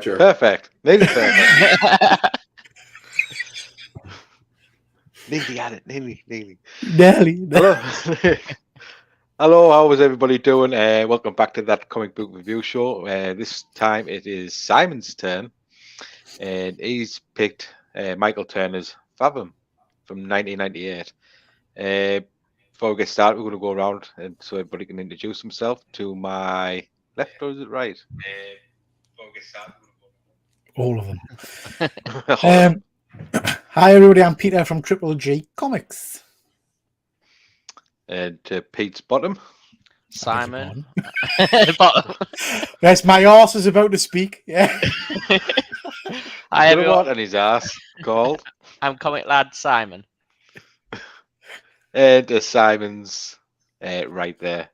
Amateur. Perfect. Nearly perfect. Nearly at it. Nearly. Hello. Hello, how is everybody doing? Welcome back to that comic book review show. This time it is Simon's turn, and he's picked Michael Turner's Fathom from 1998. Before we get started, we're going to go around and so everybody can introduce himself. To my left, or is it right? Before we get started, all of them. Hi, everybody. I'm Peter from Triple G Comics. And to Pete's bottom, Simon. Yes, my arse is about to speak. Yeah. Hi, everyone. on his ass called. I'm Comic Lad Simon. And Simon's right there.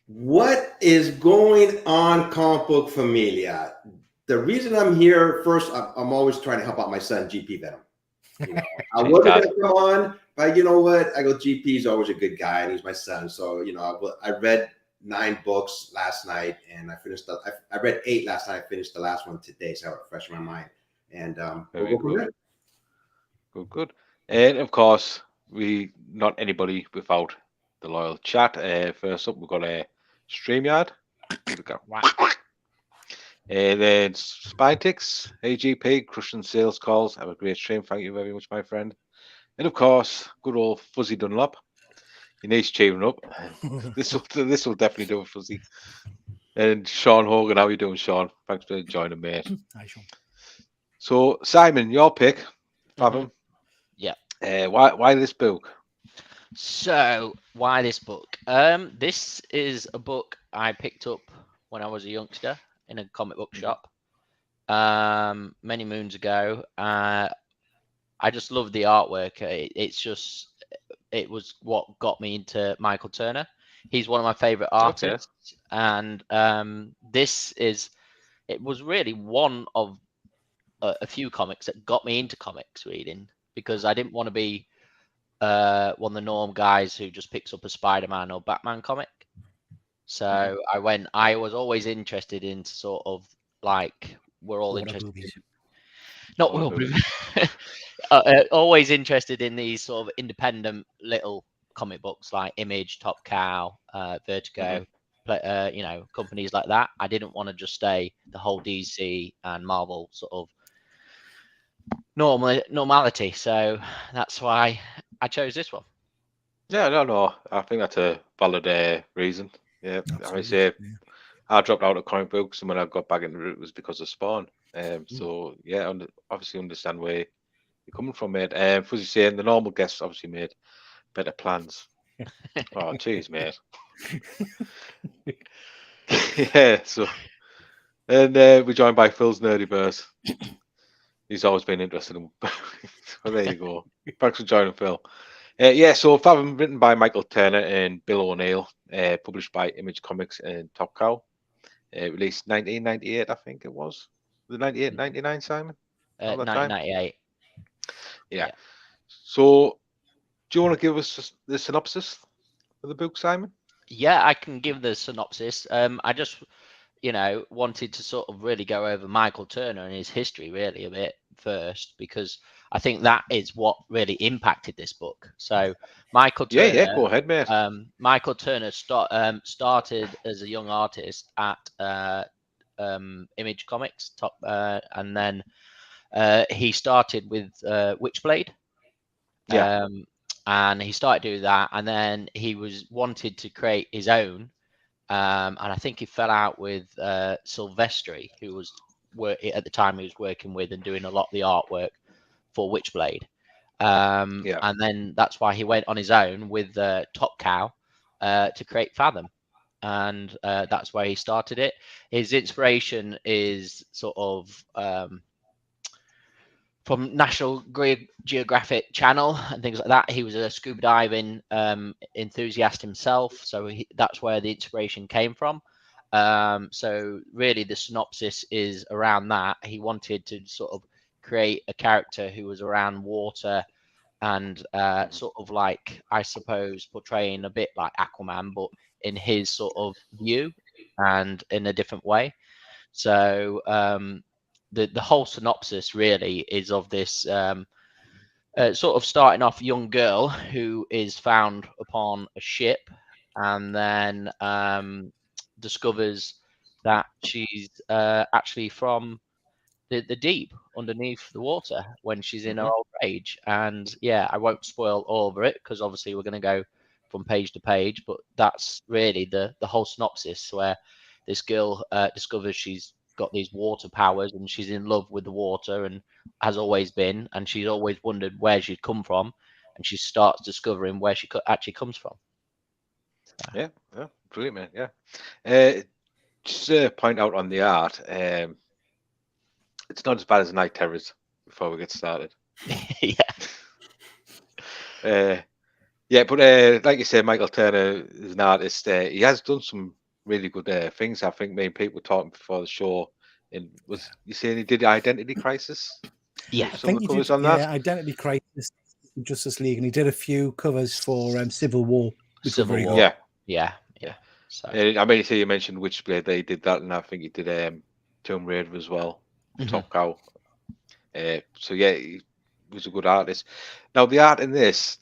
What is going on, Comic Book Familia? The reason I'm here, first, I'm always trying to help out my son, GP Venom. You know, I wasn't going to come on, but you know what? I go, GP's always a good guy, and he's my son. So, you know, I read 9 books last night, and I finished. I read 8 last night. I finished the last one today, so I have it fresh in my mind. And we'll go from there. Good. And of course, we not anybody without the loyal chat. First up, we've got a StreamYard. And then Spytix, AGP, crushing sales calls. Have a great stream. Thank you very much, my friend. And of course, good old Fuzzy Dunlop. He needs cheering up. This will definitely do it, Fuzzy. And Sean Hogan, how you doing, Sean? Thanks for joining, mate. Hi, Sean. So, Simon, your pick, Fathom. Yeah. Why this book? So, why this book? This is a book I picked up when I was a youngster in a comic book shop many moons ago. I just love the artwork. It was what got me into Michael Turner. He's one of my favorite artists, and it was really one of a few comics that got me into comics reading, because I didn't want to be one of the norm guys who just picks up a Spider-Man or Batman comic. So I was always interested in sort of like, we're all interested in, not always interested in these sort of independent little comic books like Image, Top Cow, Vertigo, you know, companies like that. I didn't want to just stay the whole DC and Marvel sort of normality. So that's why I chose this one. Yeah, no. I think that's a valid reason. Yeah, Absolutely. I say I dropped out of comic books, and when I got back into it was because of Spawn. So yeah, obviously understand where you're coming from, mate. Fuzzy saying the normal guests obviously made better plans. Oh, cheers, mate. Yeah. So, and we're joined by Phil's Nerdyverse. He's always been interested in. Well, there you go. Thanks for joining, Phil. Yeah, so Fathom, written by Michael Turner and Bill O'Neill, published by Image Comics and Top Cow, released 1998, I think it was. Was it 98, 99, Simon? 1998. Yeah. So, do you want to give us the synopsis of the book, Simon? Yeah, I can give the synopsis. I just, wanted to sort of really go over Michael Turner and his history really a bit first, because I think that is what really impacted this book. So Michael Turner, yeah, go ahead, mate. Michael Turner started as a young artist at Image Comics, and then he started with Witchblade. Yeah. And he started doing that, and then he wanted to create his own. And I think he fell out with Silvestri, who was at the time he was working with and doing a lot of the artwork for Witchblade. And then that's why he went on his own with Top Cow to create Fathom. And that's where he started it. His inspiration is sort of from National Geographic Channel and things like that. He was a scuba diving enthusiast himself, so that's where the inspiration came from. So really the synopsis is around that. He wanted to sort of create a character who was around water and sort of like, I suppose, portraying a bit like Aquaman, but in his sort of view and in a different way. So the whole synopsis really is of this sort of starting off young girl who is found upon a ship and then discovers that she's actually from the deep underneath the water when she's in her old age. And yeah, I won't spoil all over it because obviously we're going to go from page to page, but that's really the whole synopsis, where this girl discovers she's got these water powers and she's in love with the water and has always been, and she's always wondered where she'd come from, and she starts discovering where she actually comes from. Yeah, brilliant, man. Yeah. Just point out on the art, it's not as bad as Night Terrors before we get started. Yeah, but like you said, Michael Turner is an artist. He has done some really good things. I think me and Pete were talking before the show. And was you saying he did Identity Crisis? Yeah, I think he did. Yeah, Identity Crisis, Justice League, and he did a few covers for Civil War, which were very good. Yeah. So I mean, you mentioned Witchblade. They did that, and I think he did Tomb Raider as well. Top Cow. So yeah, he was a good artist. Now the art in this,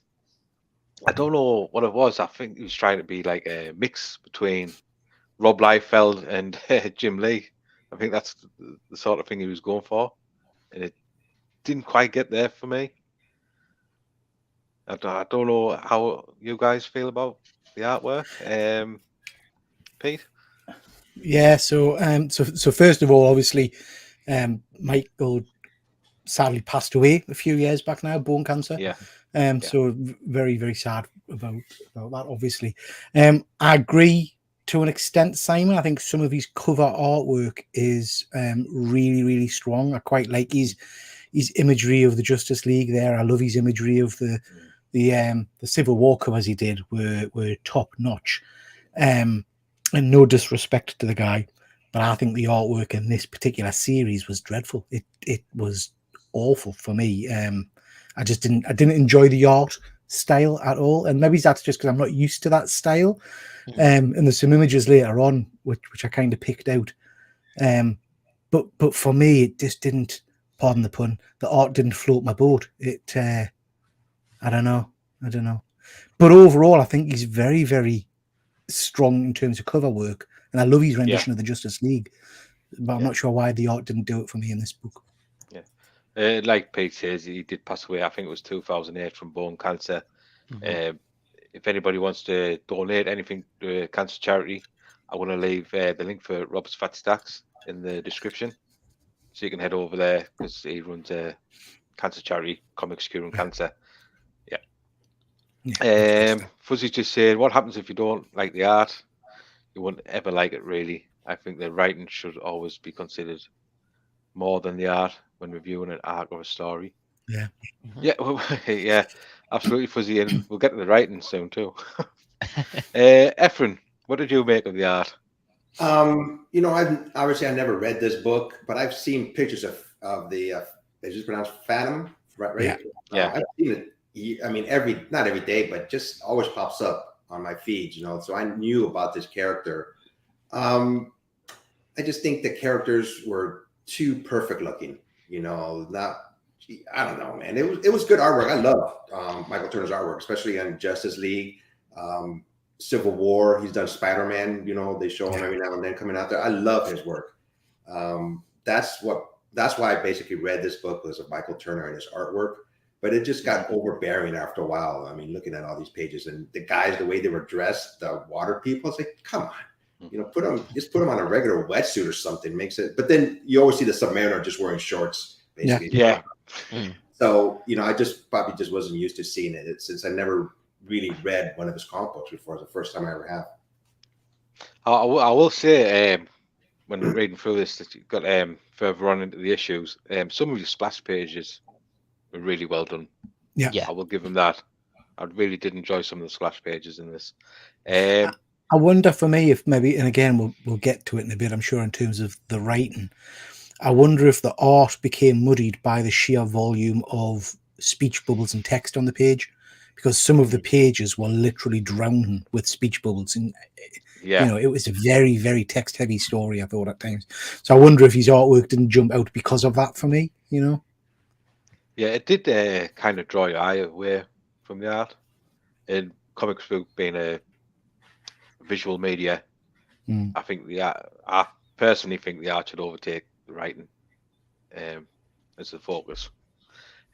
I don't know what it was. I think he was trying to be like a mix between Rob Liefeld and Jim Lee. I think that's the sort of thing he was going for, and it didn't quite get there for me. I don't know how you guys feel about the artwork, Pete. Yeah. So first of all, obviously, Michael sadly passed away a few years back now, bone cancer. Yeah. So very, very sad about that, obviously. I agree to an extent, Simon. I think some of his cover artwork is really, really strong. I quite like his imagery of the Justice League there. I love his imagery of the Civil War covers he did were top notch. And no disrespect to the guy, but I think the artwork in this particular series was dreadful. It was awful for me. I didn't enjoy the art style at all, and maybe that's just because I'm not used to that style. And there's some images later on which I kind of picked out, but for me it just didn't. Pardon the pun. The art didn't float my boat. I don't know. But overall, I think he's very, very strong in terms of cover work, and I love his rendition of the Justice League. But I'm not sure why the art didn't do it for me in this book. Like Pete says, he did pass away. I think it was 2008 from bone cancer. If anybody wants to donate anything to a cancer charity, I want to leave the link for Rob's Fat Stacks in the description, so you can head over there because he runs a cancer charity, Comics Curing Cancer. Fuzzy just said, "What happens if you don't like the art? You won't ever like it, really. I think the writing should always be considered more than the art when reviewing an arc or a story." Yeah, absolutely, Fuzzy, and we'll get to the writing soon too. Efren, what did you make of the art? I never read this book, but I've seen pictures of the is it pronounced Fathom, right? Yeah. I've seen it. I mean, not every day, but just always pops up on my feeds, so I knew about this character. I just think the characters were too perfect looking, I don't know, man. It was good artwork. I love Michael Turner's artwork, especially on Justice League, Civil War. He's done Spider-Man, they show him every now and then coming out there. I love his work. That's why I basically read this book, was of Michael Turner and his artwork. But it just got overbearing after a while. I mean, looking at all these pages and the guys, the way they were dressed, the water people, it's like, come on, put them on a regular wetsuit or something, makes it. But then you always see the Submariner just wearing shorts, basically. Yeah. So, I probably just wasn't used to seeing it since I never really read one of his comic books before. It's the first time I ever have. I will say, when reading through this, that you got further on into the issues, some of your splash pages were really well done. Yeah. I will give him that. I really did enjoy some of the splash pages in this. I wonder for me if maybe, and again we'll get to it in a bit, I'm sure, in terms of the writing. I wonder if the art became muddied by the sheer volume of speech bubbles and text on the page, because some of the pages were literally drowning with speech bubbles, and Yeah. You know, it was a very, very text heavy story, I thought at times. So I wonder if his artwork didn't jump out because of that for me, you know? Yeah, it did kind of draw your eye away from the art. And comics book being a visual media, Mm. I think the art, I personally think the art should overtake the writing as the focus.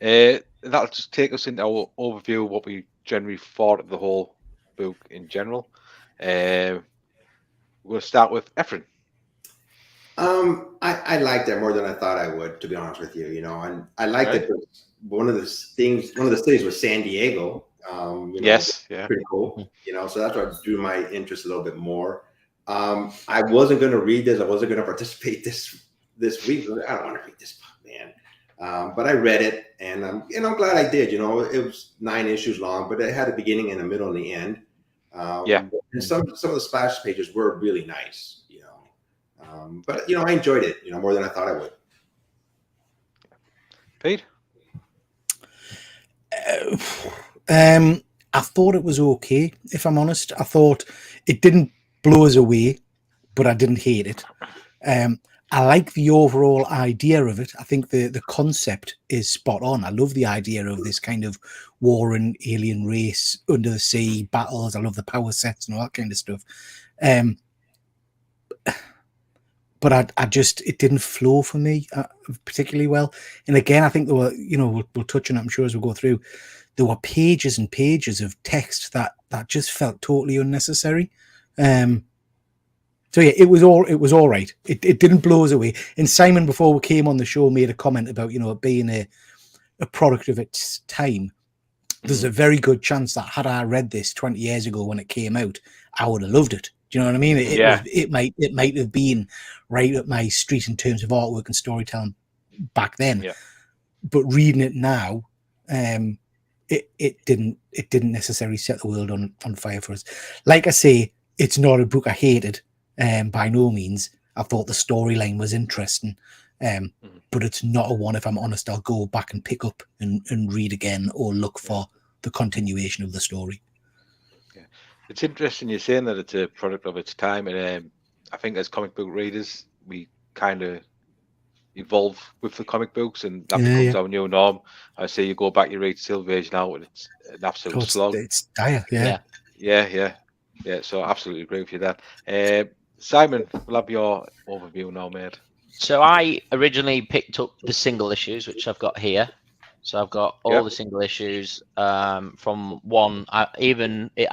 That'll just take us into our overview of what we generally thought of the whole book in general. We'll start with Efren. I liked it more than I thought I would, to be honest with you. You know, and I liked Right. it. One of the cities was San Diego. You know, Yes, yeah. pretty cool. You know, so that's what drew my interest a little bit more. I wasn't going to read this. I wasn't going to participate this week. I don't want to read this book, man. But I read it, and I'm glad I did. You know, it was 9 issues long, but it had a beginning and a middle and the end. Yeah. And some of the splash pages were really nice. You know, but you know, I enjoyed it. You know, more than I thought I would. Pete. I thought it was okay, if I'm honest. I thought it didn't blow us away, but I didn't hate it. I like the overall idea of it. I think the concept is spot on. I love the idea of this kind of warring alien race under the sea battles. I love the power sets and all that kind of stuff. But it didn't flow for me particularly well. And again, I think there were, you know, we'll touch on it, I'm sure, as we go through. There were pages and pages of text that just felt totally unnecessary. So yeah, it was all right. It didn't blow us away. And Simon, before we came on the show, made a comment about, you know, it being a product of its time. There's a very good chance that had I read this 20 years ago when it came out, I would have loved it. Do you know what I mean? It might have been right up my street in terms of artwork and storytelling back then. Yeah. But reading it now, it didn't necessarily set the world on fire for us. Like I say, it's not a book I hated, by no means. I thought the storyline was interesting, but it's not a one, if I'm honest, I'll go back and pick up and read again or look for the continuation of the story. Yeah, it's interesting you're saying that it's a product of its time, and I think as comic book readers, we kind of evolve with the comic books, and that becomes our new norm. I say you go back, you read Silver Age now, and it's an absolute slog. It's dire, Yeah. So I absolutely agree with you there. Simon, we'll have your overview now, mate. So I originally picked up the single issues, which I've got here. So I've got all the single issues from one. I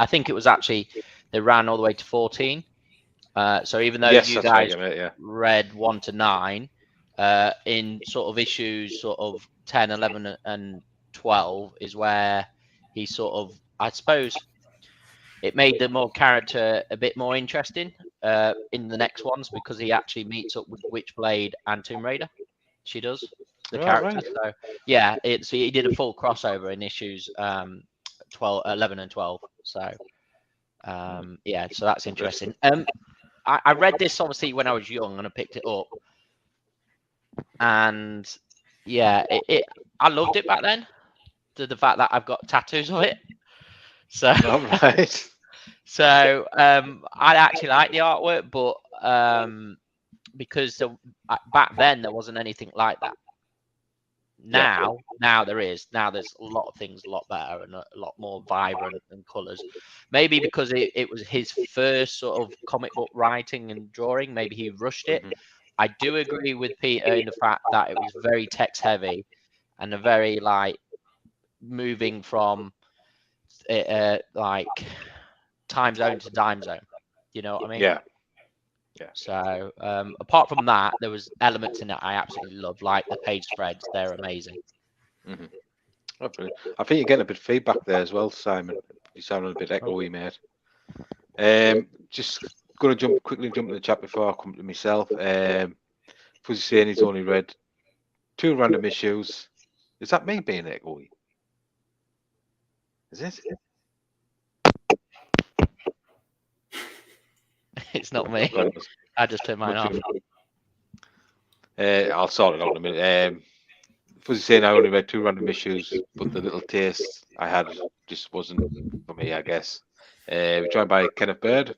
think it was actually, they ran all the way to 14. So even though you guys read 1 to 9, in sort of issues sort of 10, 11, and 12 is where he sort of, I suppose, it made the more character a bit more interesting in the next ones, because he actually meets up with Witchblade and Tomb Raider. She does, the character. Right. So yeah, so he did a full crossover in issues 11 and 12. So yeah, so that's interesting. I read this obviously when I was young, and I picked it up, and yeah, I loved it back then. The fact that I've got tattoos of it. So right. So I actually like the artwork, but because back then there wasn't anything like that. Now there is. Now there's a lot of things a lot better and a lot more vibrant and colours. Maybe because it was his first sort of comic book writing and drawing. Maybe he rushed it. I do agree with Peter in the fact that it was very text heavy and a very like moving from like time zone to time zone. You know what I mean? Yeah. So apart from that, there was elements in it I absolutely love, like the page spreads. They're amazing. Oh, I think you're getting a bit of feedback there as well, Simon. You sound a bit echoey, mate. Just going to quickly jump to the chat before I come to myself. Fuzzy saying he's only read 2 random issues. Is that me being echoey? Is it? It's not me. I just turned mine off. I'll sort it out in a minute. Fuzzy saying I only read 2 random issues, but the little taste I had just wasn't for me, I guess. We're joined by Kenneth Bird.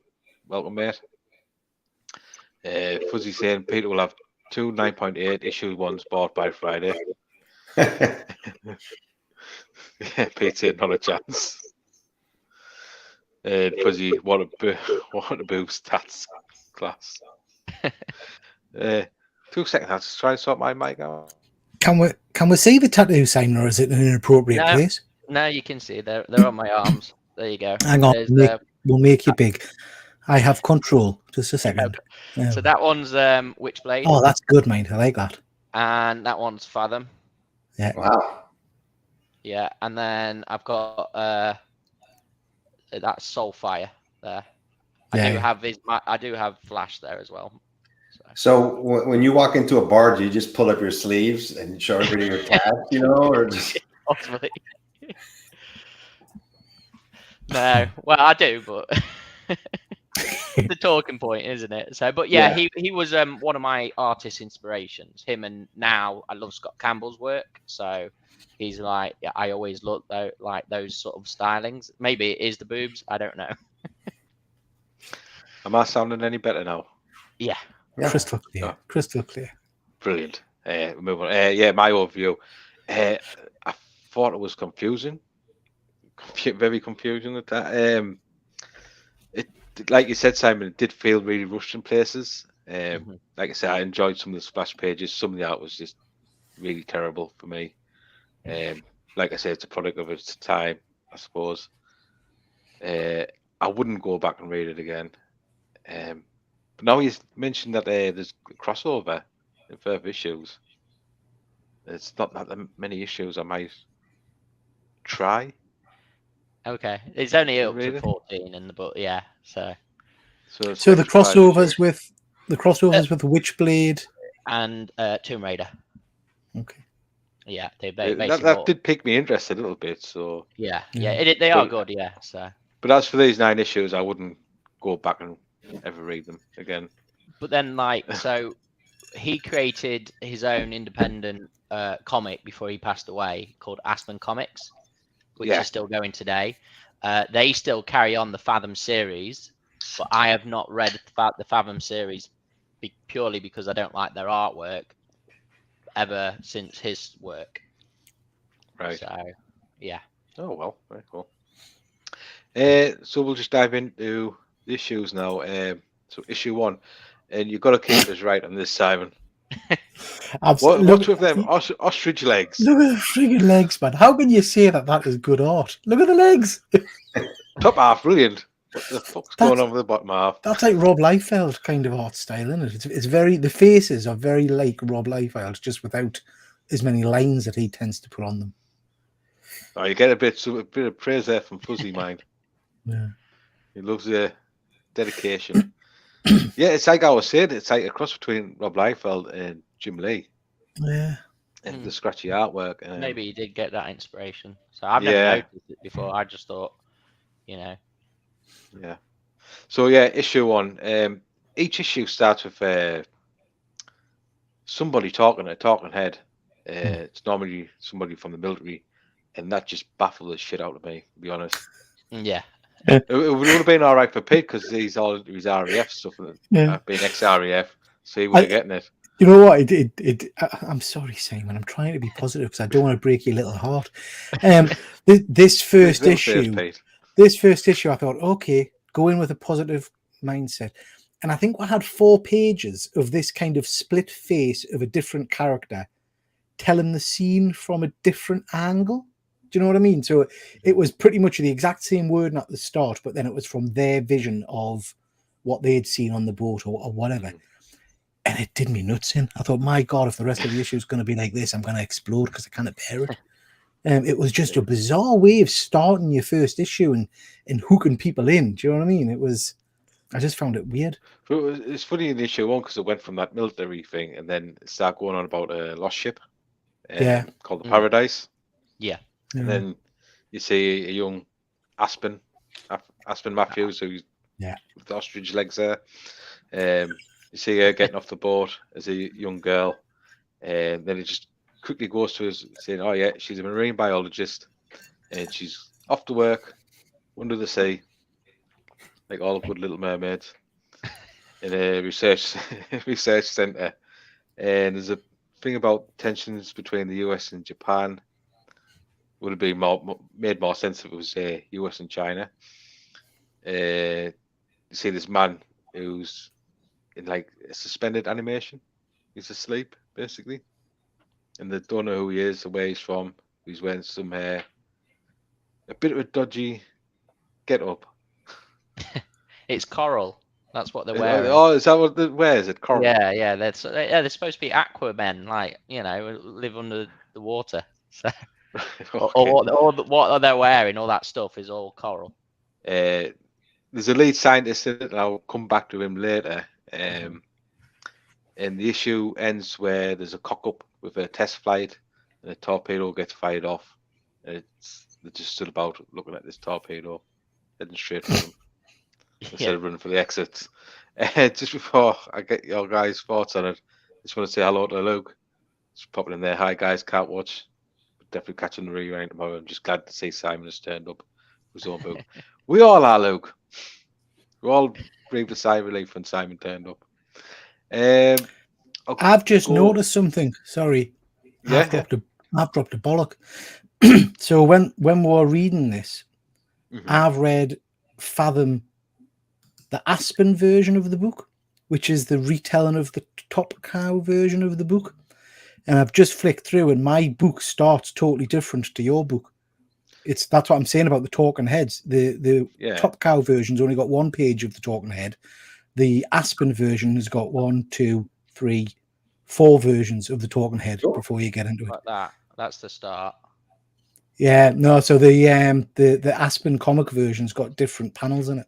welcome, mate. Fuzzy saying Peter will have 2 9.8 issue ones bought by Friday. Yeah, Pete saying not a chance. Fuzzy, what a boost stats class. 2 seconds, I'll just try and sort my mic out. Can we see the tattoo, Simon, or is it in an inappropriate place? No, you can see they're on my arms. There you go. Hang on, There's, we'll make you big. I have control. Just a second. So that one's Witchblade. Oh, that's good, mate. I like that. And that one's Fathom. Yeah. Wow. Yeah, and then I've got that's Soulfire there. I do have Flash there as well. So when you walk into a bar, do you just pull up your sleeves and show everybody your tats, you know, or just Possibly. No, well, I do, but the talking point, isn't it? So, but yeah. he was one of my artist inspirations. Him, and now I love Scott Campbell's work. So he's like, I always look like those sort of stylings. Maybe it is the boobs. I don't know. Am I sounding any better now? Yeah. Crystal clear. Oh. Crystal clear. Brilliant. Move on. Yeah, my overview. I thought it was confusing. Very confusing at that. It, like you said, Simon, it did feel really rushed in places. Like I said, I enjoyed some of the splash pages. Some of the art was just really terrible for me. Like I said, it's a product of its time, I suppose. I wouldn't go back and read it again. But now you mentioned that there's crossover in further issues. It's not that many issues I might try. Okay, it's only up to 14 in the book, yeah. So the crossovers with Witchblade and Tomb Raider. Okay. Yeah, that did pique me interest a little bit. So yeah, they are good, yeah. So, but as for these 9 issues, I wouldn't go back and ever read them again. But then, so he created his own independent comic before he passed away called Aspen Comics, which is still going today. They still carry on the Fathom series, but I have not read the Fathom series purely because I don't like their artwork ever since his work. Right. So, yeah. Oh, well, very cool. So we'll just dive into the issues now. So issue 1, and you've got to keep us right on this, Simon. What's with them ostrich legs? Look at the friggin' legs, man. How can you say that is good art? Look at the legs. Top half, brilliant. What the fuck's going on with the bottom half? That's like Rob Liefeld kind of art style, isn't it? It's very, the faces are very like Rob Liefeld, just without as many lines that he tends to put on them. Oh, you get a bit of praise there from Fuzzy Mind. Yeah. He loves the dedication. Yeah, it's like I was saying, it's like a cross between Rob Liefeld and Jim Lee. Yeah. And the scratchy artwork. Maybe he did get that inspiration. So I've never noticed it before. I just thought, Yeah. So yeah, issue 1. Each issue starts with somebody talking, a talking head. It's normally somebody from the military, and that just baffled the shit out of me, to be honest. Yeah. It would have been all right for Pete because he's RAF stuff, being ex-RAF, so he would be getting it. You know what? I'm sorry, Simon. I'm trying to be positive because I don't want to break your little heart. This first issue, I thought, okay, go in with a positive mindset. And I think I had 4 pages of this kind of split face of a different character telling the scene from a different angle. Do you know what I mean? So it was pretty much the exact same wording at the start, but then it was from their vision of what they'd seen on the boat or whatever. And it did me nuts in. I thought, my God, if the rest of the issue is going to be like this, I'm going to explode because I can't bear it. It was just a bizarre way of starting your first issue and hooking people in. Do you know what I mean? I just found it weird. It's funny in issue 1 because it went from that military thing and then it started going on about a lost ship called the Paradise. Yeah. And then you see a young Aspen Matthews, who's with the ostrich legs there. You see her getting off the boat as a young girl, and then it just quickly goes to us saying, "Oh yeah, she's a marine biologist, and she's off to work under the sea." like all good little mermaids, in a research center. And there's a thing about tensions between the US and Japan. Would have been made more sense if it was US and China. You see this man who's in like a suspended animation. He's asleep, basically. And they don't know who he is or where he's from. He's wearing some a bit of a dodgy get up. It's coral. That's what they're wearing. Oh, is that what they wear? Is it coral? Yeah. They're supposed to be aquamen, like, you know, live under the water. So, Okay. or what they're wearing, all that stuff is all coral. There's a lead scientist in it, and I'll come back to him later. And the issue ends where there's a cock up with a test flight, and a torpedo gets fired off. They're just still about looking at this torpedo, heading straight for them instead of running for the exits. Just before I get your guys' thoughts on it, I just want to say hello to Luke. Just popping in there. Hi guys, can't watch. Definitely catching the rerun tomorrow. I'm just glad to see Simon has turned up with his own book. We all are, Luke. We all breathed a sigh of relief when Simon turned up. I've just noticed something. Sorry. Yeah. I've dropped a bollock. So when we're reading this, I've read Fathom, the Aspen version of the book, which is the retelling of the Top Cow version of the book. And I've just flicked through, and my book starts totally different to your book. That's what I'm saying about the talking heads. The Top Cow version's only got one page of the talking head. The Aspen version has got 1, 2, 3, 4 versions of the talking head before you get into it. Like that. That's the start. Yeah, no. So the Aspen comic version's got different panels in it.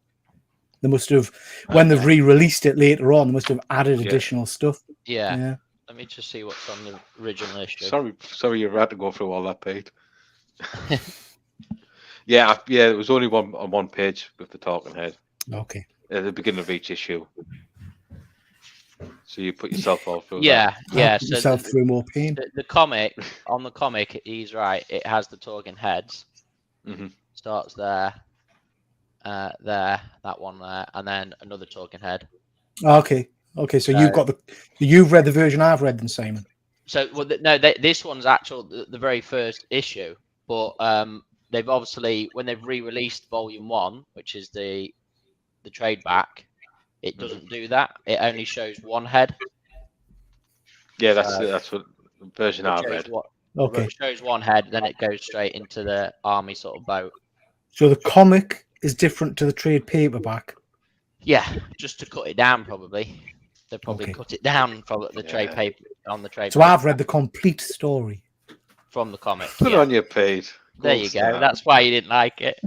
They must have, when they've re-released it later on, they must have added additional stuff. Yeah. Let me just see what's on the original issue. Sorry, you had to go through all that page. Yeah. It was only on one page with the talking head. Okay. At the beginning of each issue. So you put yourself all through. Yeah. Put yourself through more pain. The comic, he's right. It has the talking heads. Starts there, that one there, and then another talking head. Okay. So you've read the version I've read, then, Simon. So this one's the very first issue, but they've obviously, when they've re-released Volume 1, which is the trade back, it doesn't do that. It only shows one head. Yeah, that's what the version I've read. It shows one head, then it goes straight into the army sort of boat. So the comic is different to the trade paperback. Yeah, just to cut it down, probably. They probably cut it down from the trade paper on the trade. So I've read the complete story from the comic. Put it on your page. There you go. That's why you didn't like it.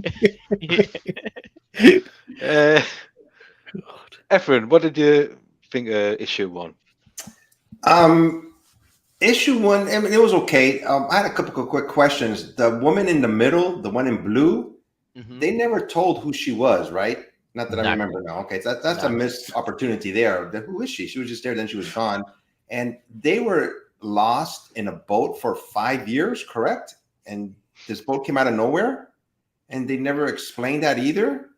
Efren, what did you think of issue 1? Issue 1, I mean, it was okay. I had a couple of quick questions. The woman in the middle, the one in blue, they never told who she was, right? Not that I remember now. Okay, that's a missed opportunity there. Who is she? She was just there, then she was gone. And they were lost in a boat for 5 years, correct? And this boat came out of nowhere, and they never explained that either,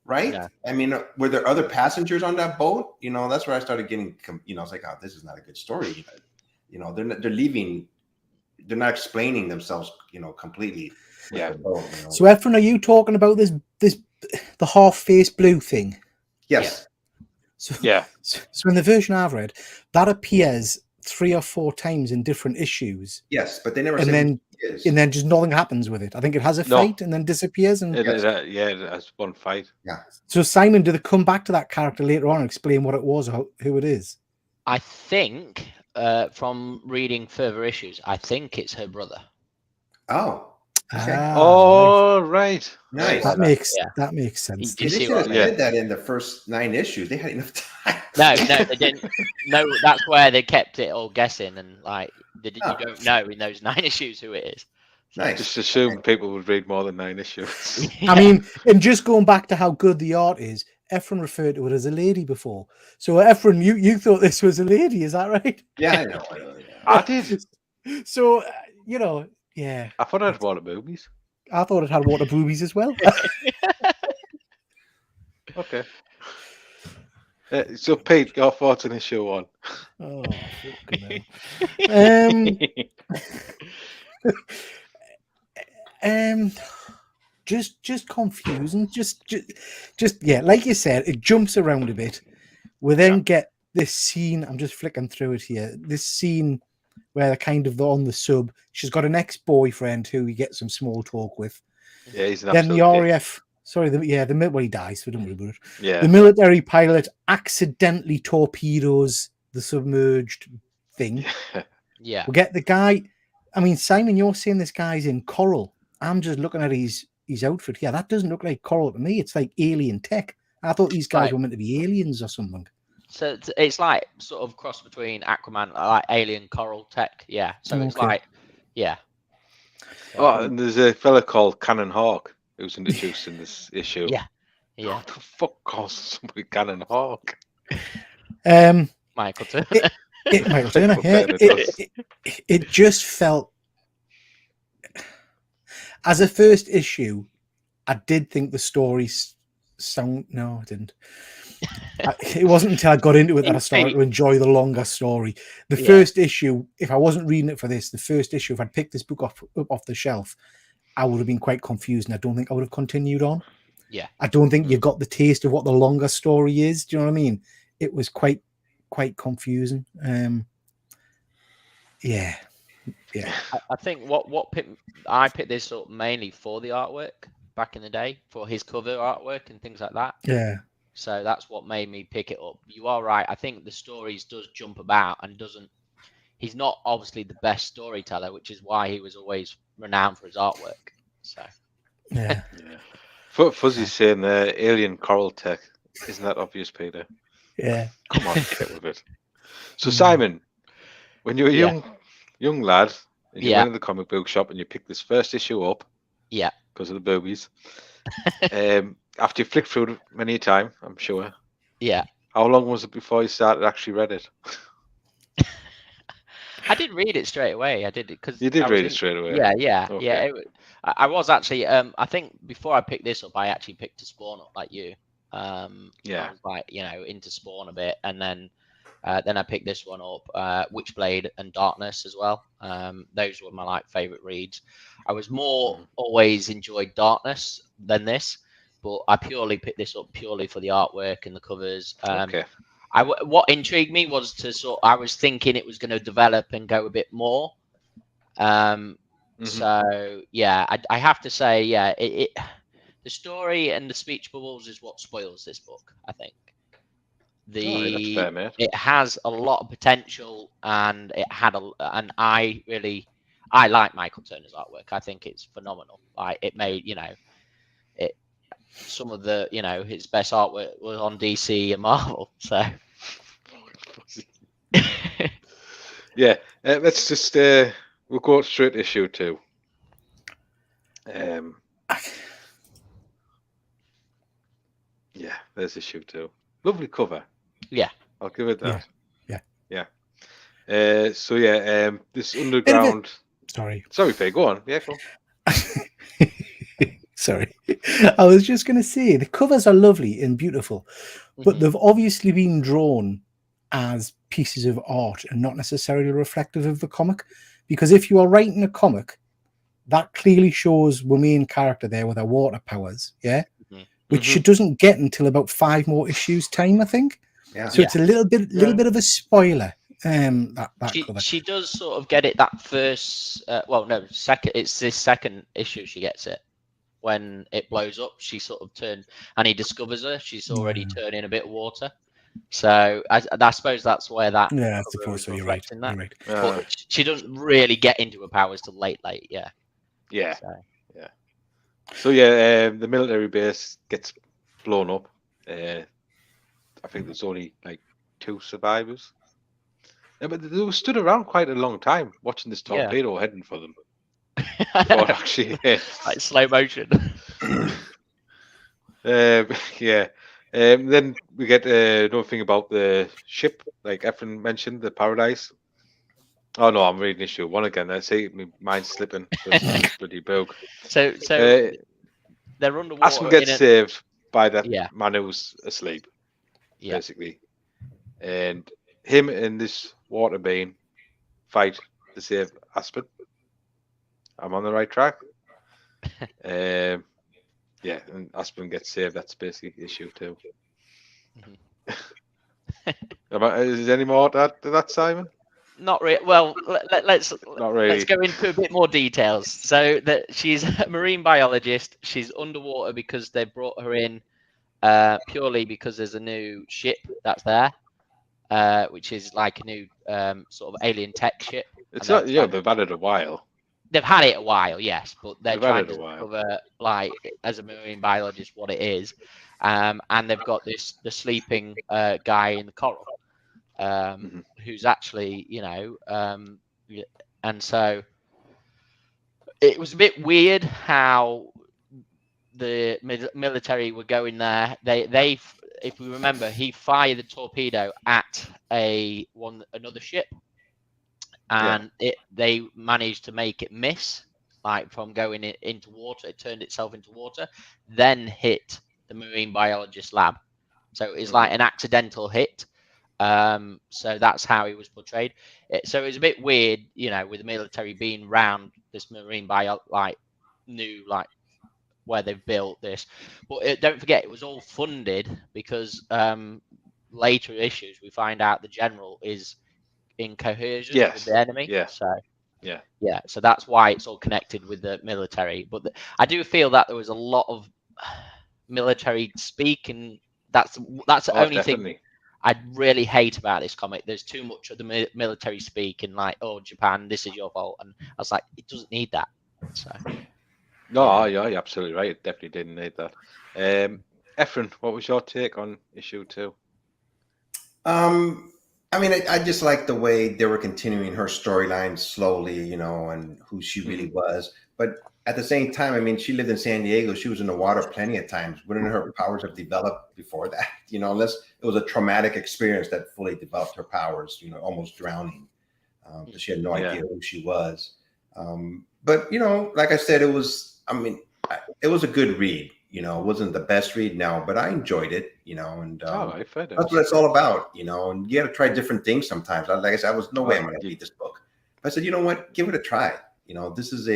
right? Yeah. I mean, were there other passengers on that boat? You know, that's where I started getting, I was like, oh, this is not a good story. You know, they're leaving. They're not explaining themselves, completely. Yeah. Boat, So, Efren, are you talking about the half-face blue thing? Yes. So in the version I've read, that appears 3 or 4 times in different issues. Yes, but they never. And then just nothing happens with it. I think it has a fight and then disappears. And it has one fight. Yeah. So Simon, do they come back to that character later on and explain what it was or who it is? I think from reading further issues, I think it's her brother. Oh. Okay. Right. Nice. That makes sense. They should have did that in the first 9 issues. They had enough time. No, they didn't. No, that's where they kept it all guessing, and you don't know in those 9 issues who it is. Nice. Just assume people would read more than 9 issues. I mean, and just going back to how good the art is, Efren referred to it as a lady before. So Efren, you thought this was a lady, is that right? Yeah, I know. I did. So yeah. I thought it had water boobies. I thought it had water boobies as well. Okay. So, Pete, your thoughts on issue 1? Oh, fucking hell. Just confusing. Just yeah, like you said, it jumps around a bit. We then get this scene. I'm just flicking through it here. This scene where they're kind of on the sub. She's got an ex-boyfriend who we get some small talk with. Yeah, he's an Then the absolute RAF. Sorry, well, he dies, so don't worry about it. Yeah. The military pilot accidentally torpedoes the submerged thing. Yeah. We get the guy. I mean, Simon, you're saying this guy's in coral. I'm just looking at his outfit here. That doesn't look like coral to me. It's like alien tech. I thought these guys were meant to be aliens or something. So it's like sort of cross between Aquaman, like alien coral tech. Yeah. So it's like, yeah. Oh, and there's a fella called Cannon Hawk who's introduced in this issue. Yeah. Yeah. What the fuck calls somebody Cannon Hawk? Michael Turner. Michael Turner. Yeah. It just felt, as a first issue, I did think the story no, I didn't. It wasn't until I got into it that I started to enjoy the longer story. The first issue, if I wasn't reading it for this, the first issue, if I'd picked this book up off the shelf, I would have been quite confused, and I don't think I would have continued on. Yeah. I don't think you got the taste of what the longer story is. Do you know what I mean? It was quite confusing. Yeah. I think I picked this up mainly for the artwork back in the day, for his cover artwork and things like that. Yeah. So that's what made me pick it up. You are right. I think the stories does jump about and he's not obviously the best storyteller, which is why he was always renowned for his artwork. So yeah. Fuzzy's saying alien coral tech. Isn't that obvious, Peter? Yeah. Come on, get with it. So Simon, when you were a young lad and you went in the comic book shop and you picked this first issue up, because of the boobies, after you flicked through it many a time, I'm sure. Yeah. How long was it before you started actually read it? I did read it straight away. I did it because you did read it straight away. Yeah. Okay. I was actually. I think before I picked this up, I actually picked a Spawn up like you. I was like, into Spawn a bit, and then I picked this one up, Witchblade and Darkness as well. Those were my favorite reads. I was always enjoyed Darkness than this, but I purely picked this up purely for the artwork and the covers. Okay. What intrigued me was I was thinking it was going to develop and go a bit more. So yeah, I have to say, the story and the speech bubbles is what spoils this book, I think. That's fair, mate. It has a lot of potential, and I like Michael Turner's artwork. I think it's phenomenal. It made some of the his best artwork was on DC and Marvel. So yeah, let's just we'll go straight to issue 2. Yeah, there's issue 2. Lovely cover. Yeah, I'll give it that. Yeah. This underground. Sorry, Faye, go on. Yeah, go on. Sorry, I was just going to say the covers are lovely and beautiful, but they've obviously been drawn as pieces of art and not necessarily reflective of the comic. Because if you are writing a comic, that clearly shows the main character there with her water powers, which she doesn't get until about 5 more issues time, I think. Yeah. So it's a little bit of a spoiler. She does sort of get it that first. Second. It's this second issue she gets it. When it blows up, she sort of turns and he discovers her. She's already turning a bit of water. So I suppose that's where that. Yeah, I suppose so. You're right. But she doesn't really get into her powers till late. Yeah. So the military base gets blown up. I think there's only 2 survivors. Yeah, but they were stood around quite a long time watching this torpedo heading for them. Actually, like slow motion. Then we get another thing about the ship, like Efren mentioned, the Paradise. Oh no, I'm reading issue 1 again. I say my mind's slipping. Bloody book. So they're underwater. Aspen gets saved by that Yeah. man who's asleep, Yeah. basically. And him and this water being fight to save Aspen. I'm on the right track. Yeah, and Aspen gets saved. That's basically the issue too. Is there any more to that, Simon? Not really. Well, let's Not really. let's go into a bit more details. So that she's a marine biologist. She's underwater because they brought her in purely because there's a new ship that's there, which is like a new sort of alien tech ship. It's And not. Yeah, they've had it a while. they've had it a while, yes, but they're They've had trying it a to while. discover, like, as a marine biologist, what it is. And they've got the sleeping guy in the coral, who's actually, and so it was a bit weird how the military were going there. They, if we remember, he fired the torpedo at another ship, and they managed to make it miss, like from going into water. It turned itself into water, then hit the marine biologist lab. So it's like an accidental hit. So that's how he was portrayed. So it was a bit weird, with the military being round this marine bio, like where they've built this. But don't forget, it was all funded because later issues we find out the general is in cohesion with the enemy. So that's why it's all connected with the military. But I do feel that there was a lot of military speak, and that's the only thing I really hate about this comic. There's too much of the military speak, and like, oh, Japan, this is your fault, and I was like, it doesn't need that. So no, yeah, you're absolutely right. It definitely didn't need that. Efren, what was your take on issue 2? I mean, I just like the way they were continuing her storyline slowly, and who she really was. But at the same time, I mean, she lived in San Diego. She was in the water plenty of times. Wouldn't her powers have developed before that? Unless it was a traumatic experience that fully developed her powers, almost drowning. She had no idea who she was. But, like I said, it was a good read. It wasn't the best read now, but I enjoyed it, and that's what it's all about, and you got to try different things sometimes. Like I said, I was no way I'm going to read this book. I said, you know what, give it a try. This is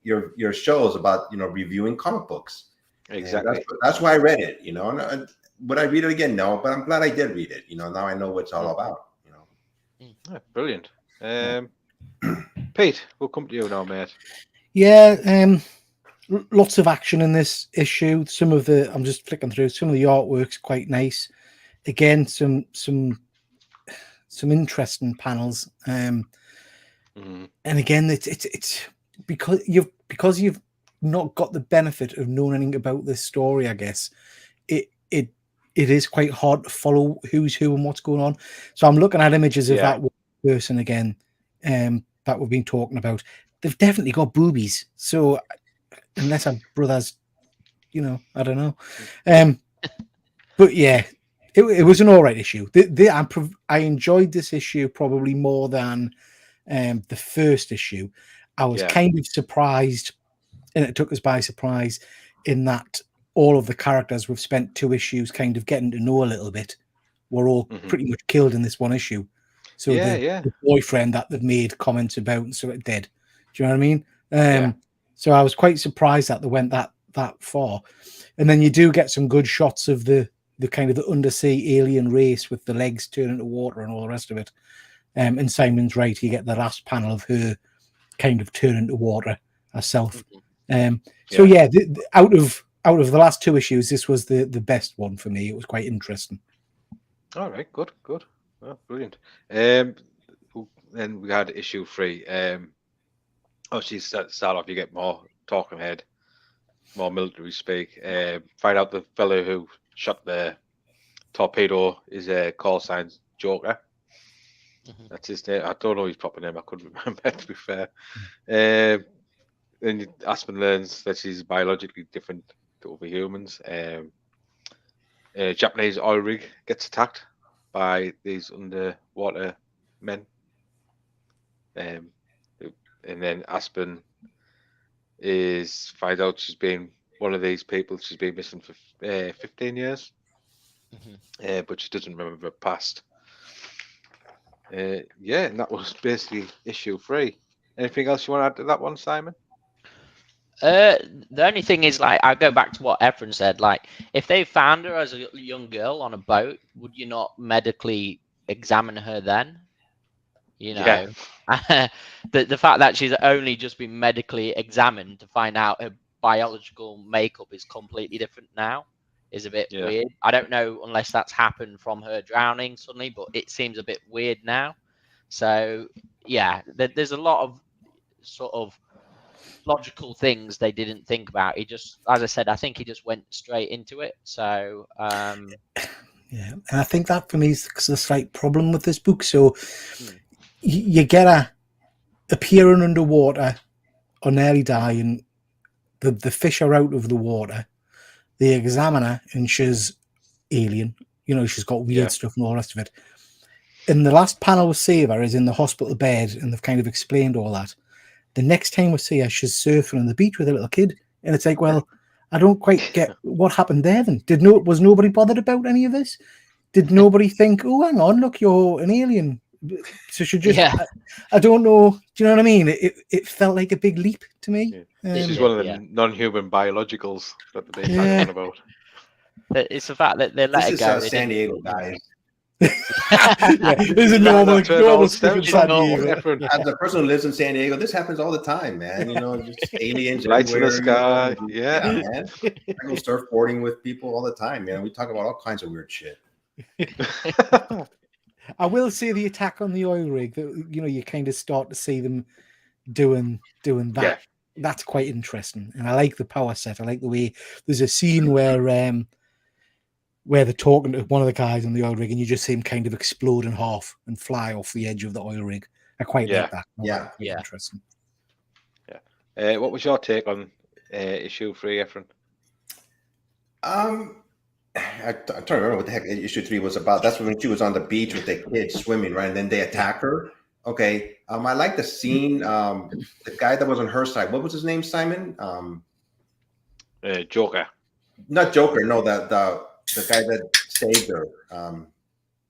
your show is about, reviewing comic books. Exactly. That's why I read it, and would I read it again? No, but I'm glad I did read it. Now I know what it's all about, Yeah, brilliant. Pete, we'll come to you now, mate. Yeah, lots of action in this issue. I'm just flicking through. Some of the artwork's quite nice. Again, some interesting panels. And again, it's because you've not got the benefit of knowing anything about this story. I guess it is quite hard to follow who's who and what's going on. So I'm looking at images of that person again, that we've been talking about. They've definitely got boobies. So unless our brothers, I don't know. But yeah, it was an all right issue. I enjoyed this issue probably more than the first issue. I was kind of surprised, and it took us by surprise, in that all of the characters we've spent 2 issues kind of getting to know a little bit were all pretty much killed in this one issue. So the boyfriend that they've made comments about and sort of dead. Do you know what I mean? So I was quite surprised that they went that far. And then you do get some good shots of the kind of the undersea alien race with the legs turning to water and all the rest of it. And Simon's right, you get the last panel of her kind of turning to water herself. So yeah, out of the last 2 issues, this was the best one for me. It was quite interesting. All right, good. Oh, brilliant. Then we had issue 3. Start off, you get more talking head, more military speak. Find out the fellow who shot the torpedo is a call sign Joker. That's his name. I don't know his proper name. I couldn't remember, to be fair. Then Aspen learns that she's biologically different to other humans. A Japanese oil rig gets attacked by these underwater men. And then Aspen finds out she's being one of these people. She's been missing for 15 years, but she doesn't remember her past. Yeah, and that was basically issue 3. Anything else you want to add to that one, Simon? The only thing is, like, I go back to what Efren said. Like, if they found her as a young girl on a boat, would you not medically examine her then? You know, the fact that she's only just been medically examined to find out her biological makeup is completely different now is a bit weird. I don't know unless that's happened from her drowning suddenly, but it seems a bit weird now. So yeah, there's a lot of sort of logical things they didn't think about. He just, as I said, I think he just went straight into it. So yeah, and I think that for me is a slight problem with this book. So you get her appearing underwater or nearly dying. The fish are out of the water. They examine her and she's alien. You know, she's got weird stuff and all the rest of it. And the last panel we see of her is in the hospital bed, and they've kind of explained all that. The next time we see her, she's surfing on the beach with a little kid. And it's like, well, I don't quite get what happened there then. Was nobody bothered about any of this? Did nobody think, oh, hang on, look, you're an alien? So she just, I don't know. Do you know what I mean? It felt like a big leap to me. This is one of the non-human biologicals that they're talking about. It's the fact that they let it go. San Diego, guys. There's a normal San Diego. As a person who lives in San Diego, this happens all the time, man. You know, just aliens lights in the everywhere, sky. Man. I go surfboarding with people all the time, man. We talk about all kinds of weird shit. I will say the attack on the oil rig, that you kind of start to see them doing that. That's quite interesting, and I like the power set. I like the way there's a scene where they're talking to one of the guys on the oil rig, and you just see him kind of explode in half and fly off the edge of the oil rig. I quite like that. Interesting. Yeah. What was your take on issue 3, Efren? I'm trying to remember what the heck issue 3 was about. That's when she was on the beach with the kids swimming, right? And then they attack her. Okay. I like the scene. The guy that was on her side. What was his name, Simon? Joker. Not Joker. No, the guy that saved her.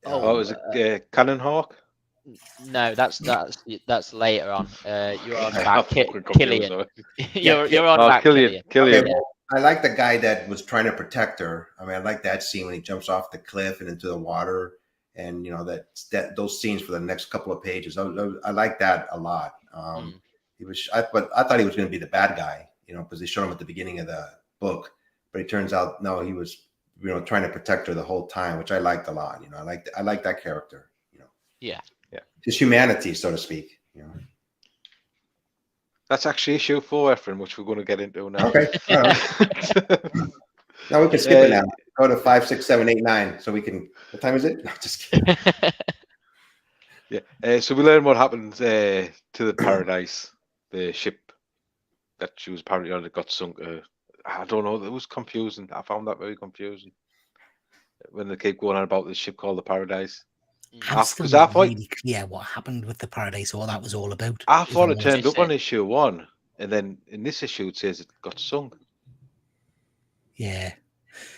Was it Cannon Hawk? No, that's later on. You're on about Killian. You're on about Killian. Killian. Okay, I like the guy that was trying to protect her. I mean, I like that scene when he jumps off the cliff and into the water, and that those scenes for the next couple of pages. I like that a lot. But I thought he was going to be the bad guy, because they showed him at the beginning of the book, but it turns out no, he was trying to protect her the whole time, which I liked a lot. I like that character. Yeah. His humanity, so to speak. That's actually issue 4, Efren, which we're going to get into now. Okay. All right. Now we can skip it now. Go to 5, 6, 7, 8, 9. So we can. What time is it? No, just kidding. So we learn what happened to the Paradise, the ship that she was apparently on that got sunk. I don't know. It was confusing. I found that very confusing when they keep going on about this ship called the Paradise. I'm still not really clear what happened with the Paradise, or that was all about. I thought it turned up on issue 1, and then in this issue it says it got sunk. Yeah.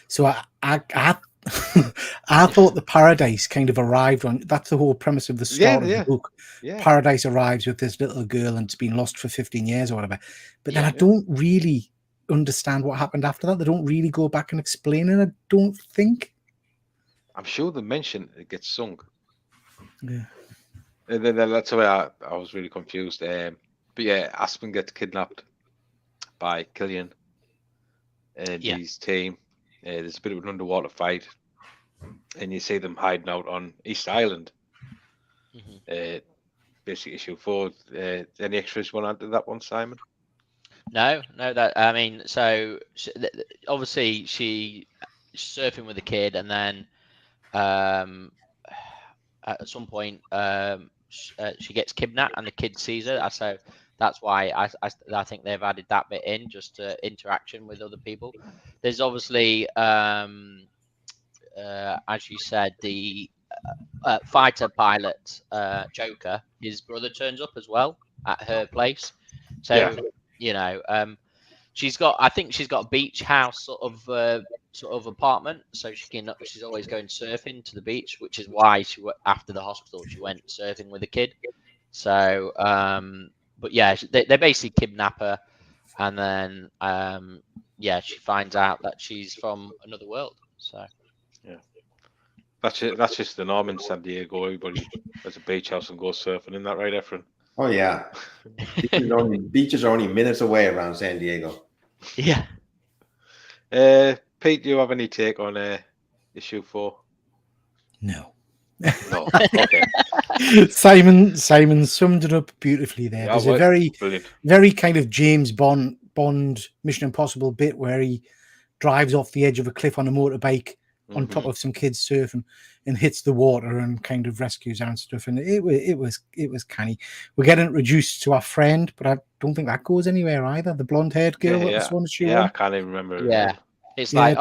So I I thought the Paradise kind of arrived on. That's the whole premise of the start of the book. Yeah. Paradise arrives with this little girl, and it's been lost for 15 years or whatever. But then I don't really understand what happened after that. They don't really go back and explain it. I don't think. I'm sure they mention it gets sunk. Yeah. And then that's why I was really confused. But yeah, Aspen gets kidnapped by Killian and his team. There's a bit of an underwater fight, and you see them hiding out on East Island. Basically, issue 4. Any extras you want to add to that one, Simon? No. That I mean, so obviously she's surfing with the kid, and then at some point she gets kidnapped, and the kid sees her. So that's why I think they've added that bit in, just interaction with other people. There's obviously, as you said, the fighter pilot Joker. His brother turns up as well at her place. So I think she's got a beach house sort of apartment, so she's always going surfing to the beach, which is why after the hospital she went surfing with a kid. So, but yeah, they basically kidnap her, and then yeah, she finds out that she's from another world. So yeah, that's just the norm in San Diego. Everybody has a beach house and goes surfing. Isn't that right, Efren? Oh yeah, beaches are only minutes away around San Diego. yeah. Pete, do you have any take on issue 4? No. No. Okay. Simon summed it up beautifully there. There's a very kind of James Bond Mission Impossible bit where he drives off the edge of a cliff on a motorbike on top of some kids surfing and hits the water and kind of rescues her and stuff. And it was canny. We're getting reduced to our friend, but I don't think that goes anywhere either. The blonde-haired girl that was one to shoot. I can't even remember. Yeah, it's like,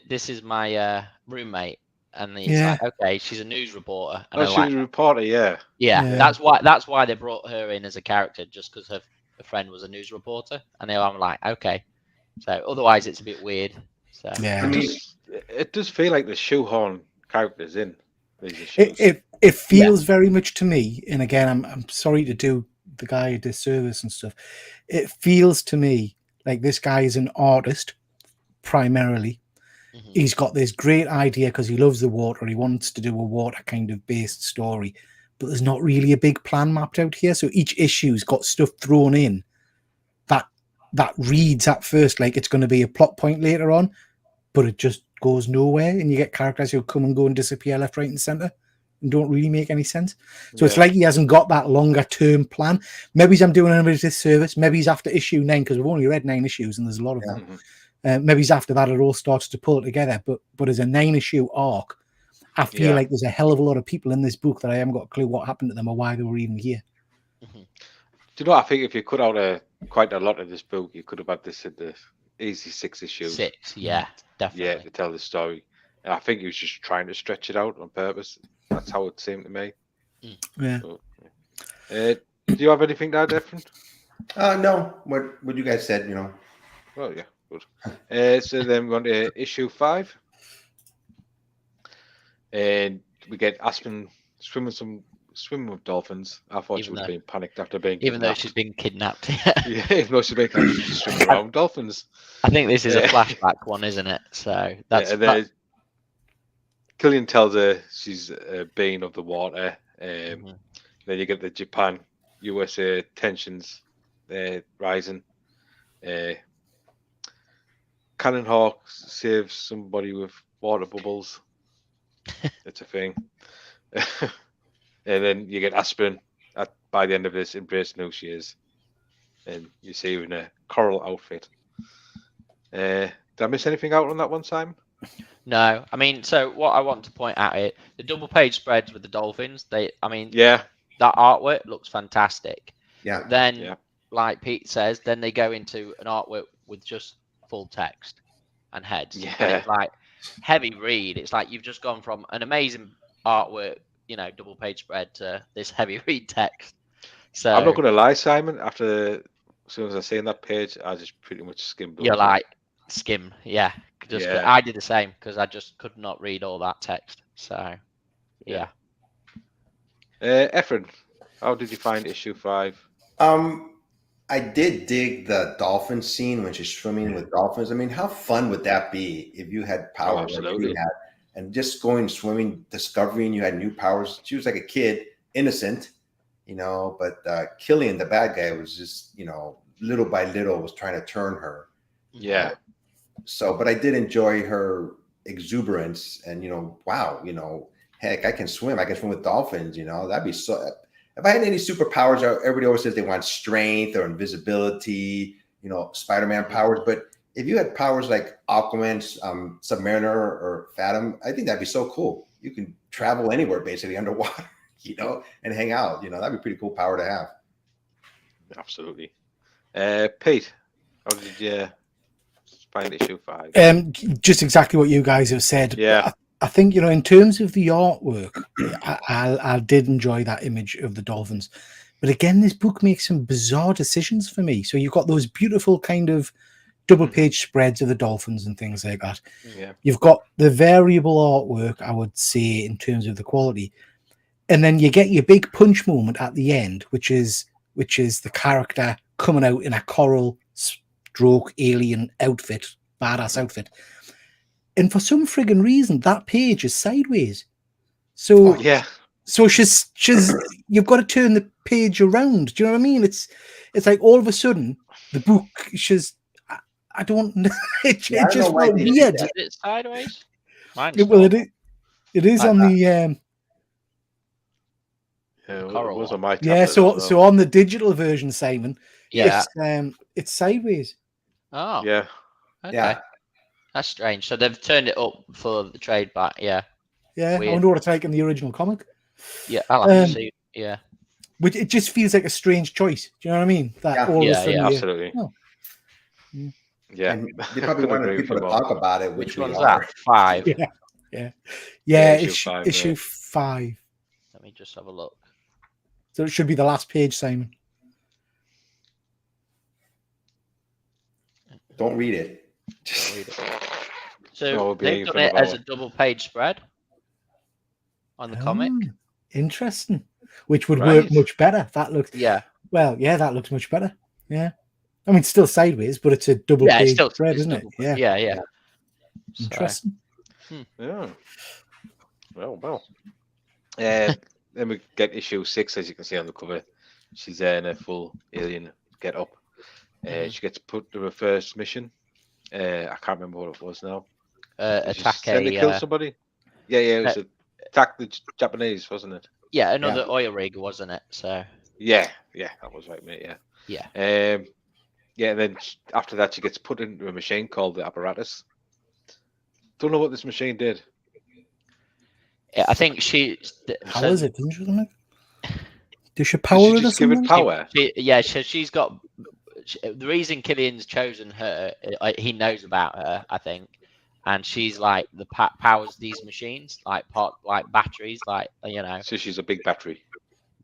this is my roommate. And it's like, okay, she's a news reporter. And she's a reporter, yeah. That's why they brought her in as a character, just because her friend was a news reporter. And I'm like, okay. So otherwise, it's a bit weird. So yeah, it does feel like the shoehorn characters in these issues. It feels very much to me. And again, I'm sorry to do the guy a disservice and stuff. It feels to me like this guy is an artist primarily. He's got this great idea because he loves the water. He wants to do a water kind of based story, but there's not really a big plan mapped out here. So each issue's got stuff thrown in that reads at first like it's going to be a plot point later on, but it just goes nowhere. And you get characters who come and go and disappear left, right, and center and don't really make any sense. So it's like he hasn't got that longer term plan. Maybe I'm doing him a disservice. Maybe he's after issue 9 because we've only read 9 issues and there's a lot of them. Maybe it's after that it all starts to pull together. But as a 9-issue arc, I feel like there's a hell of a lot of people in this book that I haven't got a clue what happened to them or why they were even here. Do you know what? I think if you cut out quite a lot of this book, you could have had this at the easy 6 issues. 6, yeah, definitely. Yeah, to tell the story. And I think he was just trying to stretch it out on purpose. That's how it seemed to me. Yeah. So, do you have anything to add, Efren? No. What you guys said, Oh yeah. Good. So then we're on to issue 5, and we get Aspen swimming with dolphins. I thought she was being panicked after being even though she's been kidnapped. Yeah, even though she's been kidnapped, she's swimming around with dolphins. I think this is a flashback one, isn't it? So that's. Killian tells her she's a being of the water. Then you get the Japan-USA tensions rising. Cannon Hawk saves somebody with water bubbles. It's a thing. And then you get Aspen by the end of this embracing who she is. And you see her in a coral outfit. Did I miss anything out on that one, Simon? No. I mean, so what I want to point out here, the double page spreads with the dolphins, that artwork looks fantastic. Yeah. Then, like Pete says, then they go into an artwork with just full text and heads. Yeah. And it's like heavy read. It's like you've just gone from an amazing artwork, double page spread to this heavy read text. So I'm not going to lie, Simon. As soon as I see that page, I just pretty much skim. You're like skim, yeah. I did the same because I just could not read all that text. So, yeah. Efren, how did you find issue 5? I did dig the dolphin scene when she's swimming with dolphins. I mean, how fun would that be if you had powers like you had, and just going swimming, discovering you had new powers? She was like a kid, innocent, but Killian, the bad guy, was just, little by little was trying to turn her. Yeah. So, but I did enjoy her exuberance and, wow, heck, I can swim. I can swim with dolphins, that'd be so. If I had any superpowers, everybody always says they want strength or invisibility, Spider-Man powers. But if you had powers like Aquaman, Submariner, or Fathom, I think that'd be so cool. You can travel anywhere basically underwater, and hang out. That'd be a pretty cool power to have. Absolutely. Pete, how did you find issue 5? Just exactly what you guys have said. Yeah. I think, in terms of the artwork, I did enjoy that image of the dolphins. But again, this book makes some bizarre decisions for me. So you've got those beautiful kind of double page spreads of the dolphins and things like that. Yeah. You've got the variable artwork, I would say, in terms of the quality, and then you get your big punch moment at the end, which is the character coming out in a coral stroke alien outfit, badass outfit. And for some friggin' reason, that page is sideways. So so she's you've got to turn the page around. Do you know what I mean? It's like all of a sudden the book I don't know. It just felt weird. Is it sideways? Well, it is on the yeah, it was on my tablet. So on the digital version, Simon, yeah, it's sideways. Oh, yeah, okay. Yeah. That's strange. So they've turned it up for the trade back. Yeah. Yeah, Weird. I wonder what it's like in the original comic. Yeah, I'll have to see. Yeah. Which it just feels like a strange choice. Do you know what I mean? That all of a sudden, absolutely. Yeah, And they probably wanted people to talk about it, which one's are. that? 5. Yeah. Issue Issue 5, 5. Let me just have a look. So it should be the last page, Simon. Don't read it. Don't read it. So they've done it as a double page spread on the comic. Interesting. Which would work much better. That looks that looks much better. Yeah. I mean, still sideways, but it's a double page spread, isn't it? Yeah. Interesting. Yeah. Well. Then we get issue 6, as you can see on the cover. She's there in a full alien get up. She gets put to her first mission. I can't remember what it was now. Attack kill somebody. Yeah, it was attack the Japanese, wasn't it? Yeah, another oil rig, wasn't it? So. Yeah, that was right, mate. Yeah. And then after that, she gets put into a machine called the apparatus. Don't know what this machine did. Yeah, I think she. How is it? Does she power it or something? Give it power? She's got. The reason Killian's chosen her, he knows about her, I think, and she's like the powers these machines, like batteries, So she's a big battery.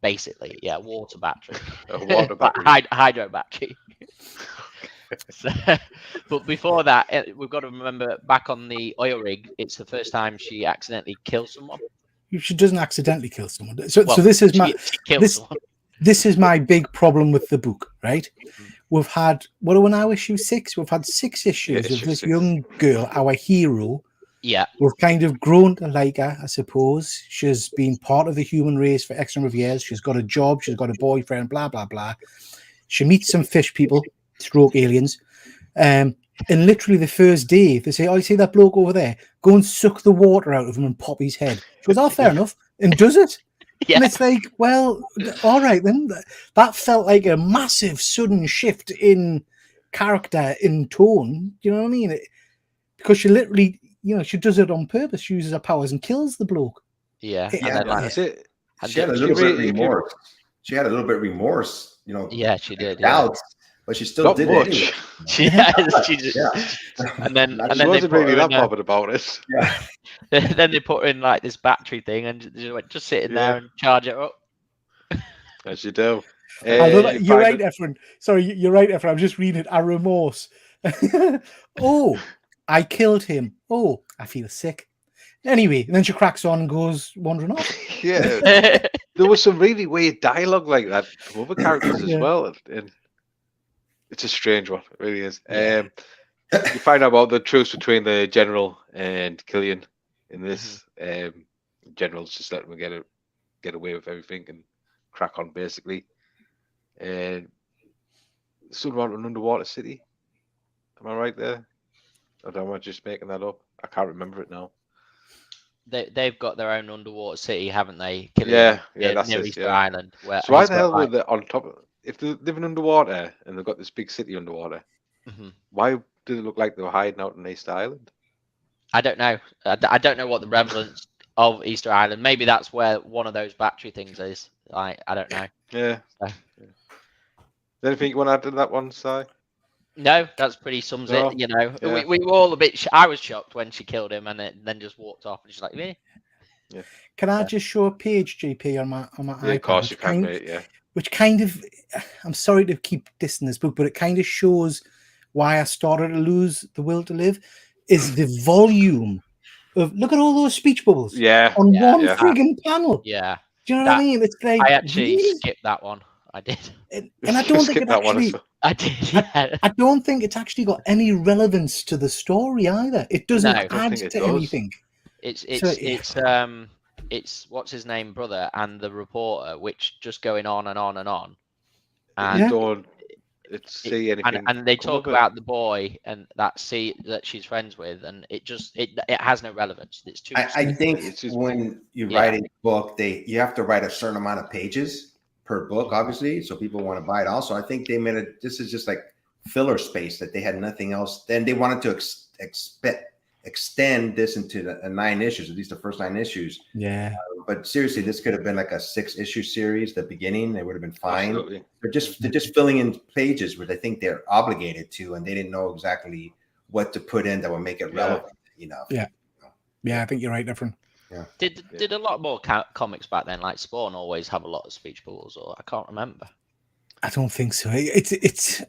Basically, water battery. A water battery. Hydro battery. But before that, we've got to remember back on the oil rig, it's the first time she accidentally kills someone. She doesn't accidentally kill someone. So this is this is my big problem with the book, right? We've had, what are we now, issue 6? We've had 6 issues of this young girl, our hero. Yeah. We've kind of grown to like her, I suppose. She's been part of the human race for X number of years. She's got a job. She's got a boyfriend, blah, blah, blah. She meets some fish people, stroke aliens. And literally the first day, they say, you see that bloke over there? Go and suck the water out of him and pop his head. She goes, fair enough. And does it. Yeah. And it's like, well, all right, then. That felt like a massive sudden shift in character, in tone. You know what I mean? Because she literally, she does it on purpose. She uses her powers and kills the bloke. Yeah. That's it. She had a little bit of remorse. She had a little bit of remorse, Yeah, she did. Doubts, but she still did it anyway. She just, and then she wasn't really that bothered about it. Yeah. Then they put her in like this battery thing and just sitting there and charge it up. As you do. You're right, Efren. Sorry, you're right, Efren. I'm just reading it. A remorse. I killed him. I feel sick. Anyway, and then she cracks on and goes wandering off. Yeah. There was some really weird dialogue like that from other characters as well. And it's a strange one. It really is. You find out about the truce between the general and Killian in this. General's just letting him get away with everything and crack on, basically. And something about an underwater city. Am I right there? Or am I just making that up? I can't remember it now. They've got their own underwater city, haven't they? Killian, that's near it. Easter Island. Where so why the hell were they on top of? If they're living underwater and they've got this big city underwater, why did it look like they were hiding out on Easter Island? I don't know. I don't know what the relevance of Easter Island. Maybe that's where one of those battery things is. I don't know. Yeah. Anything you want to add to that one, Si? No, that's pretty sums it. We were all a bit. I was shocked when she killed him and then just walked off. And she's like, "Me." Yeah. Can I just show a page, GP, on my iPad? Yeah, of course you can, mate. Yeah. Which kind of, I'm sorry to keep dissing this book, but it kind of shows why I started to lose the will to live is the volume of look at all those speech bubbles Yeah. on Yeah. one Yeah. frigging panel. Yeah. Do you know what I That- mean? It's like I actually really? skipped that one. I did. And I don't think Skip it that one as actually. well. I did. Yeah. I don't think it's actually got any relevance to the story either. It doesn't No. I don't add think it to does. anything. It's So, it's what's his name, brother, and the reporter, which just going on and on and on. You And don't see anything. and they come talk of it. about the boy and that she's friends with, and it has no relevance. It's too much. I think It's just- when you Yeah. write a book, you have to write a certain amount of pages per book, obviously, so people want to buy it. Also, I think they made it. This is just like filler space that they had nothing else. Then they wanted to extend this into the 9 issues, at least the first 9 issues. yeah. But seriously, this could have been like a 6-issue series. The beginning, it would have been fine. Absolutely. They're just filling in pages where they think they're obligated to, and they didn't know exactly what to put in that would make it Yeah. relevant. You know. Yeah, I think you're right, different. Did a lot more comics back then, like Spawn, always have a lot of speech bubbles, or I can't remember. I don't think so. It's.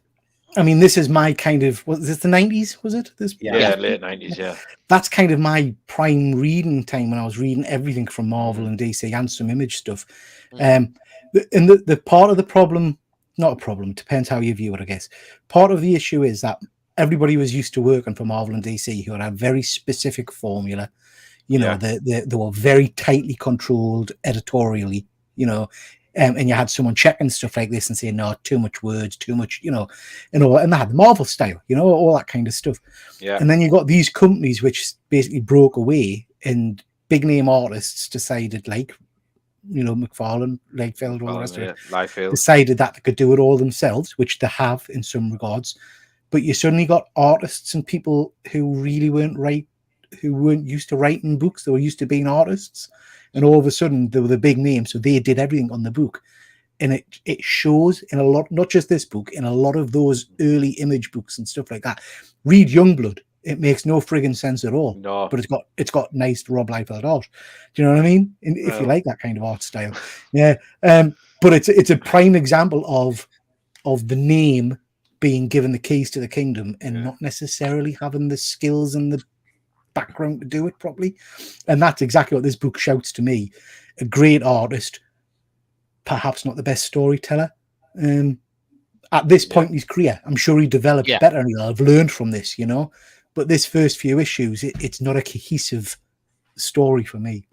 I mean, this is my kind of. Was this the 90s? Was it this? Yeah, late 90s. Yeah. That's kind of my prime reading time when I was reading everything from Marvel and DC and some Image stuff. Mm. And the part of the problem, not a problem, depends how you view it, I guess. Part of the issue is that everybody was used to working for Marvel and DC who had a very specific formula. You know, they were very tightly controlled editorially, you know, and you had someone checking stuff like this and saying, no, too much words, too much, you know, and they had the Marvel style, you know, all that kind of stuff. Yeah. And then you got these companies which basically broke away, and big name artists decided, like, you know, McFarlane, Liefeld, all the rest of it, Liefeld. decided that they could do it all themselves, which they have in some regards. But you suddenly got artists and people who really weren't used to writing books. They were used to being artists, and all of a sudden they were the big name, so they did everything on the book. And it shows in a lot, not just this book, in a lot of those early Image books and stuff like that. Read Youngblood; it makes no friggin' sense at all. No. But it's got nice Rob Liefeld art. Do you know what I mean? And if you like that kind of art style, yeah. But it's a prime example of the name being given the keys to the kingdom and not necessarily having the skills and the background to do it properly. And that's exactly what this book shouts to me. A great artist, perhaps not the best storyteller. At this point in his career, I'm sure he developed better and he'll have learned from this, you know. But this first few issues, it's not a cohesive story for me.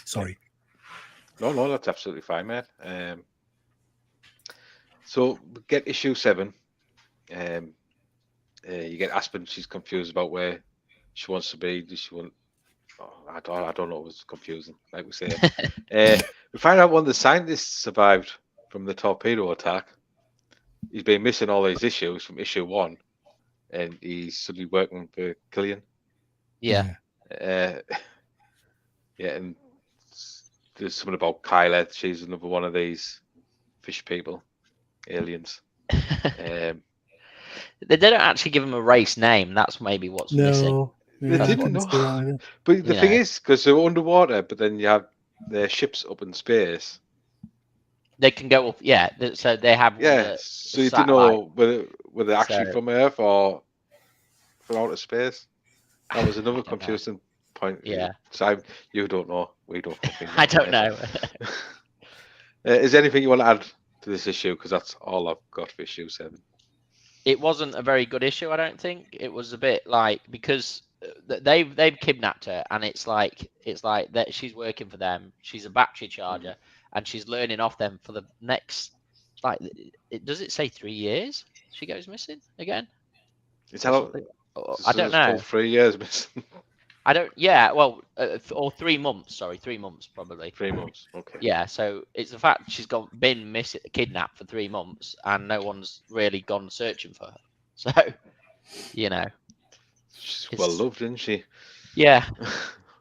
Sorry. No, that's absolutely fine, man. So we get issue 7. You get Aspen. She's confused about where she wants to be. Does she want? Oh, I don't know. It was confusing, like we say. We find out one of the scientists survived from the torpedo attack. He's been missing all these issues from issue 1, and he's suddenly working for Killian. Yeah. And there's something about Kyla. She's another one of these fish people, aliens. They don't actually give him a race name. That's maybe what's missing. They didn't know. But the thing is, because they're underwater, but then you have their ships up in space. They can go up, so they have. So you don't know whether they're actually from Earth or from outer space. That was another confusing point. Yeah. So you don't know. We don't. I don't know. Is there anything you want to add to this issue? Because that's all I've got for issue 7. It wasn't a very good issue, I don't think. It was a bit like, because they've kidnapped her, and it's like that she's working for them. She's a battery charger, and she's learning off them for the next, like, does it say 3 years? She goes missing again. I don't know. 3 years missing. I don't. Yeah, well, or 3 months. Sorry, 3 months probably. 3 months. Okay. Yeah, so it's the fact she's been kidnapped for 3 months, and no one's really gone searching for her. So, you know, she's well loved, isn't she? Yeah.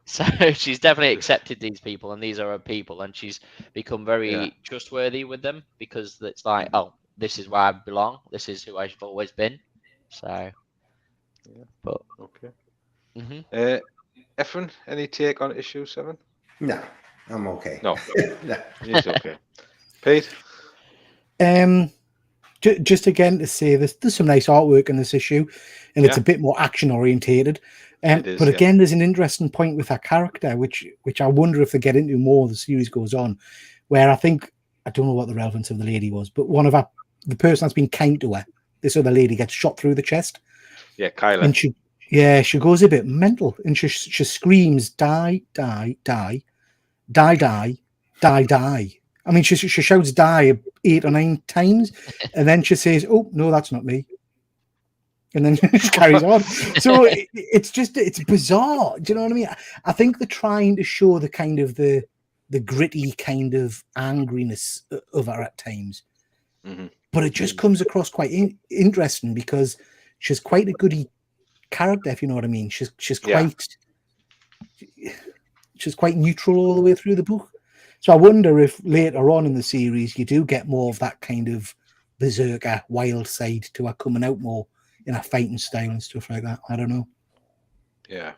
So she's definitely accepted these people, and these are her people, and she's become very trustworthy with them, because it's like, oh, this is where I belong. This is who I've always been. So, but okay. Efren, any take on issue 7? No, I'm okay. No, he's okay. Pete? just again to say this, there's some nice artwork in this issue, and it's a bit more action orientated. But again, there's an interesting point with that character, which I wonder if they get into more as the series goes on, where I think, I don't know what the relevance of the lady was, but the person that's been kind to her, this other lady, gets shot through the chest. Yeah, Kyla. And she goes a bit mental, and she screams, die, die, die, die, die, die, die. I mean, she shouts die 8 or 9 times, and then she says, "Oh no, that's not me," and then she carries on. So it's bizarre. Do you know what I mean? I think they're trying to show the kind of the gritty kind of angriness of her at times, but it just comes across quite interesting because she's quite a goody character, if you know what I mean. She's quite neutral all the way through the book. So I wonder if later on in the series you do get more of that kind of berserker wild side to her coming out more in a fighting style and stuff like that. I don't know. Yeah.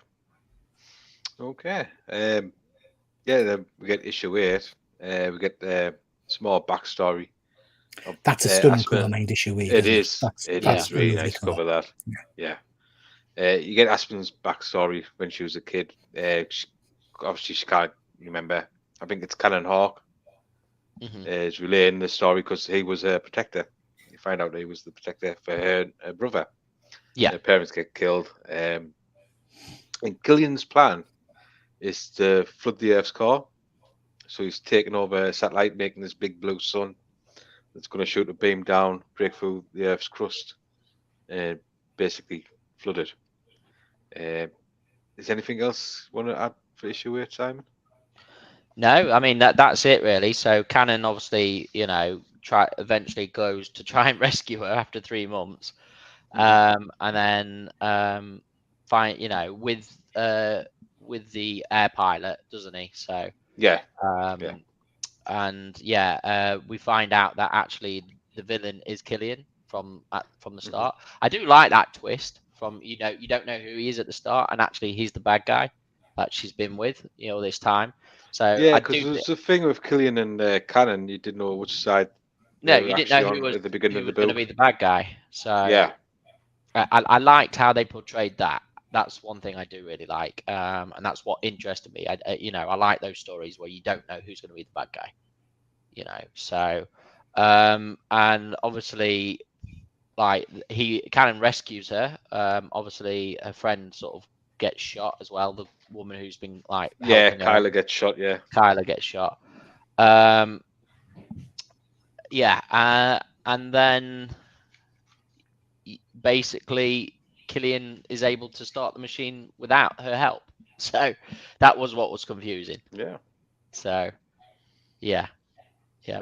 Okay. Then we get issue 8. We get small backstory. That's a stunning cover, mind issue 8. It is. That's really nice cover. Cover that. Yeah. You get Aspen's backstory when she was a kid. Obviously, she can't remember. I think it's Cannon Hawk is relaying the story because he was a protector. You find out that he was the protector for her brother. Yeah. Her parents get killed. And Killian's plan is to flood the Earth's core. So he's taking over a satellite, making this big blue sun that's going to shoot a beam down, break through the Earth's crust, and basically flood it. Is anything else you want to add for issue 8, Simon? No, I mean that's it really. So Cannon obviously, eventually goes to try and rescue her after 3 months, and then find with the air pilot, doesn't he? So we find out that actually the villain is Killian from the start. I do like that twist. From you don't know who he is at the start, and actually he's the bad guy that she's been with this time. So because there's the thing with Killian and Cannon, you didn't know which side. No, you didn't know who was going to be the bad guy. So I liked how they portrayed that. That's one thing I do really like, and that's what interested me. I like those stories where you don't know who's going to be the bad guy. So and obviously, like Cannon rescues her. Obviously, her friend sort of gets shot as well. The woman who's been Kyla gets shot. Kyla gets shot. And then basically Killian is able to start the machine without her help. So that was what was confusing. Yeah. So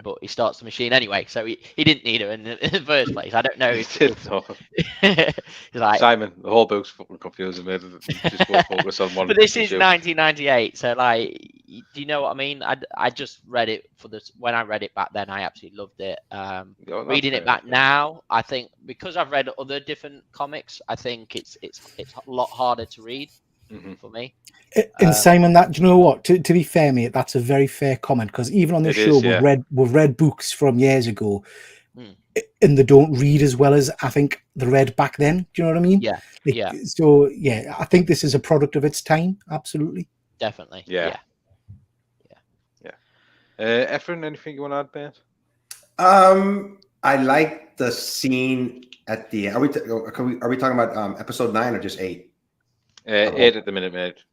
but he starts the machine anyway, so he didn't need her in the first place. I don't know. He's like, Simon, the whole book's fucking confusing me. Just won't focus on one. But this is 1998, so like, do you know what I mean? I just read it for this. When I read it back then, I absolutely loved it. Reading it back now, I think because I've read other different comics, I think it's a lot harder to read for me. And Simon, do you know what? To be fair, mate, that's a very fair comment because even on this show, we've read books from years ago, and they don't read as well as I think they read back then. Do you know what I mean? Yeah. So I think this is a product of its time. Absolutely. Definitely. Yeah. Efren, anything you want to add, Ben? I like the scene at the. Are we talking about episode 9 or just 8? 8 at the minute, mate.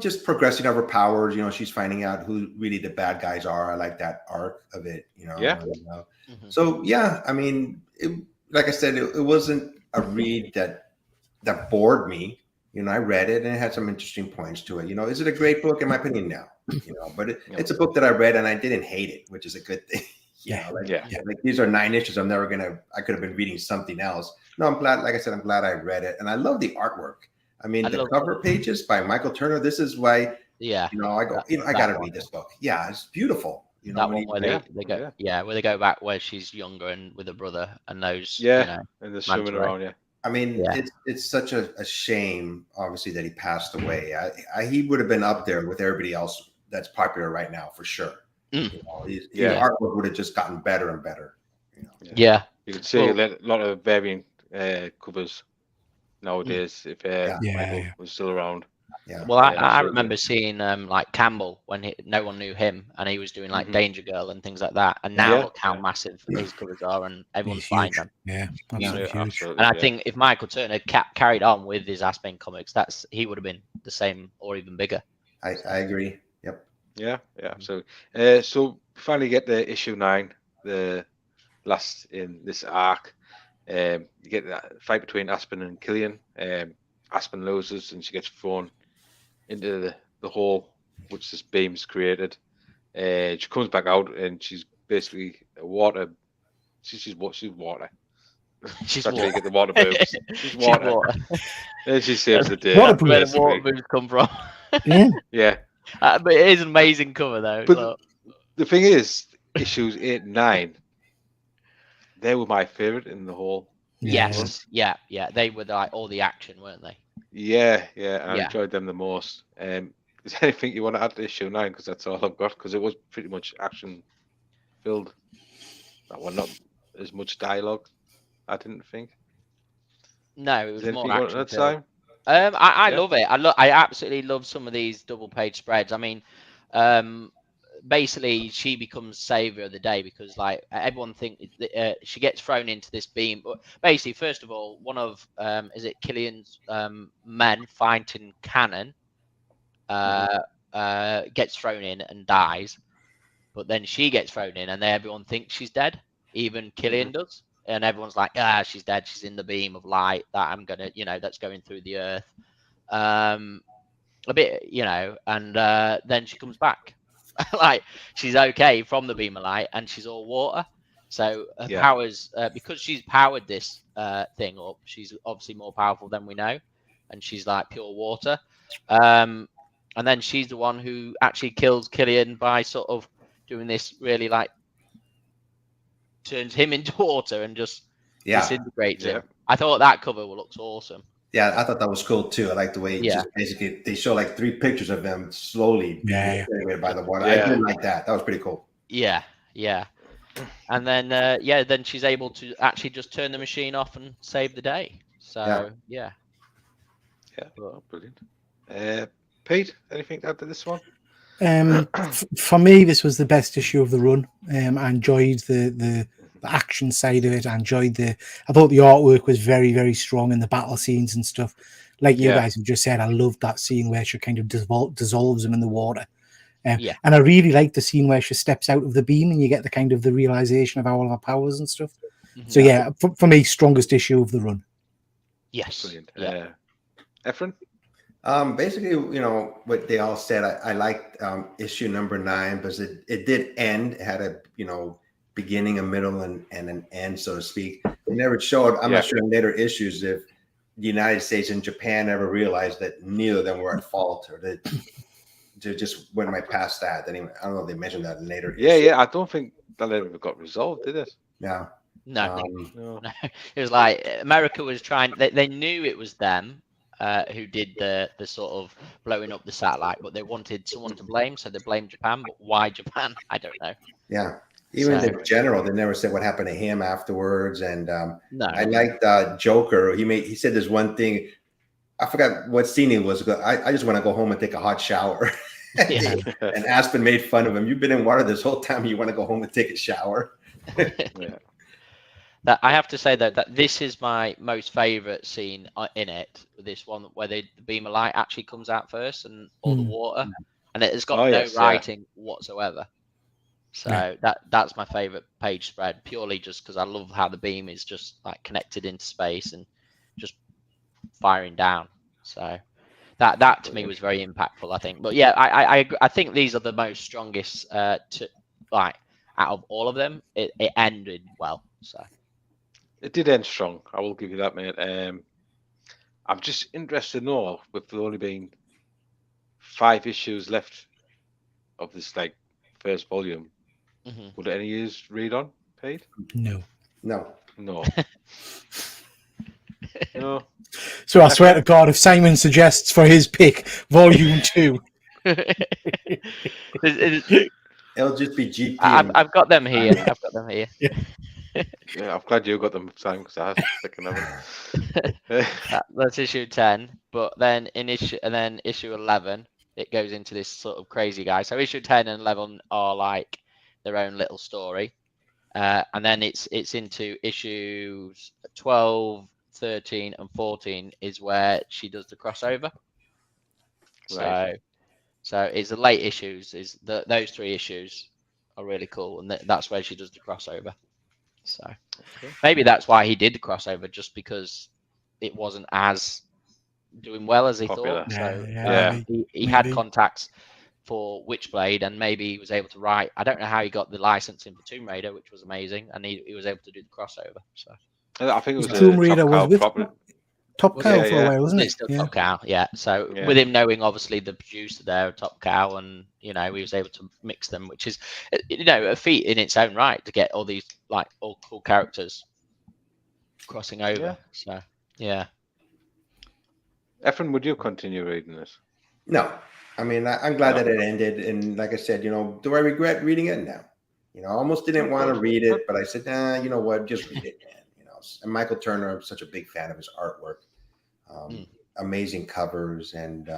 Just progressing of her powers. She's finding out who really the bad guys are. I like that arc of it. So I mean, like I said, it wasn't a read that bored me. I read it and it had some interesting points to it. Is it a great book? In my opinion, no. But it's a book that I read and I didn't hate it, which is a good thing. Like these are 9 issues. I could have been reading something else. No, I'm glad. Like I said, I'm glad I read it, and I love the artwork. I mean, the cover pages by Michael Turner. This is why. I go. I got to read this book. Yeah, it's beautiful. That one where where they go back where she's younger and with her brother and those. And they're swimming around. I mean, it's such a shame, obviously, that he passed away. He would have been up there with everybody else that's popular right now for sure. His artwork would have just gotten better and better. Yeah. You can see a lot of varying covers nowadays. If Yeah. Michael was still around. Yeah. Well, I absolutely. remember seeing like Campbell when no one knew him, and he was doing like Danger Girl and things like that. And now Yeah. look how massive his covers are, and everyone's He's buying huge. them. Yeah, absolutely huge. Absolutely, And I think if Michael Turner carried on with his Aspen comics, he would have been the same or even bigger. I agree. Yep. Yeah, absolutely. So we finally get the issue 9, the last in this arc. You get that fight between Aspen and Killian. Aspen loses and she gets thrown into the hole which this beam's created. She comes back out and she's basically water. She's water. She's That's where you water. get the water boobs. She's water. And she saves the day. Water Where boobs. the water boobs come from. Yeah. Yeah. But it is an amazing cover though. But Look. the thing is, issues 8 and 9, they were my favorite in the whole. Yes, yeah. They were like all the action, weren't they? Yeah. I enjoyed them the most. Is there anything you want to add to issue 9? Because that's all I've got. Because it was pretty much action filled. That one, not as much dialogue. I didn't think. No, it was more At action. that time. I love it. I absolutely love some of these double page spreads. I mean, basically she becomes savior of the day because like everyone think she gets thrown into this beam. But basically, first of all, one of is it Killian's men fighting Cannon gets thrown in and dies, but then she gets thrown in and everyone thinks she's dead. Even Killian does. And everyone's like, she's dead. She's in the beam of light that I'm gonna, that's going through the earth. A bit, and then she comes back. Like she's okay from the beam of light and she's all water. So her powers, because she's powered this thing up, she's obviously more powerful than we know. And she's like pure water. And then she's the one who actually kills Killian by sort of doing this really like turns him into water and just disintegrates him. I thought that cover looks awesome. Yeah, I thought that was cool too. I like the way just basically they show like 3 pictures of them slowly being disintegrated by the water. I did like that. That was pretty cool. Yeah. And then then she's able to actually just turn the machine off and save the day. So yeah. Well, brilliant. Pete, anything to add to this one? For me, this was the best issue of the run. I enjoyed the action side of it. I thought the artwork was very, very strong in the battle scenes and stuff. Like you guys have just said, I loved that scene where she kind of dissolves him in the water. And I really like the scene where she steps out of the beam and you get the realization of all of her powers and stuff. So for me, strongest issue of the run. Yes. Brilliant. Efren? Basically, what they all said, I liked issue number 9 because it did end. It had a, beginning, a middle, and an end, so to speak. It never showed, I'm not sure in later issues if the United States and Japan ever realized that neither of them were at fault or that they just went right past that. I don't know if they mentioned that in later issues. Yeah, I don't think that ever got resolved, did it? Yeah. No. It was like America was trying, they knew it was them. Who did the sort of blowing up the satellite, but they wanted someone to blame, so they blamed Japan. But why Japan? I don't know. Yeah, even the general, they never said what happened to him afterwards. And no, I liked Joker. He said there's one thing. I forgot what scene it was. I just want to go home and take a hot shower. And Aspen made fun of him. You've been in water this whole time. You want to go home and take a shower? That I have to say that this is my most favorite scene in it. This one where the beam of light actually comes out first and all the water, and it has got no writing whatsoever. So that's my favorite page spread, purely just because I love how the beam is just like connected into space and just firing down. So that to me was very impactful, I think. But yeah, I think these are the most strongest out of all of them. It ended well, so. It did end strong. I will give you that, mate. I'm just interested to know, with there only being 5 issues left of this first volume, would any of you read on, Pete? No. No. So I swear to God, if Simon suggests for his pick, volume 2. It'll just be GP. I've got them here. Yeah. Yeah, I'm glad you got them, Simon, because I was thinking of it. That's issue 10. But then issue 11, it goes into this sort of crazy guy. So issue 10 and 11 are like their own little story. And then it's into issues 12, 13, and 14 is where she does the crossover. Right. So it's the late issues. Those 3 issues are really cool, and that's where she does the crossover. So maybe that's why he did the crossover, just because it wasn't as doing well as he Popular. thought. So Yeah. he had contacts for Witchblade, and maybe he was able to write. I don't know how he got the licensing for Tomb Raider, which was amazing, and he was able to do the crossover. So I think it was Tomb a Raider Top Cow was property. Top Cow for a while, wasn't it's it? still Top Cow, yeah. So Yeah. with him knowing obviously the producer there, Top Cow, and he was able to mix them, which is a feat in its own right to get all these like all cool characters crossing over. Yeah. So yeah. Efren, would you continue reading this? No, I mean, I'm glad that it ended. And like I said, do I regret reading it? No. I almost didn't want to read it, but I said, nah, you know what? Just read it, man. And Michael Turner, I'm such a big fan of his artwork. Amazing covers. And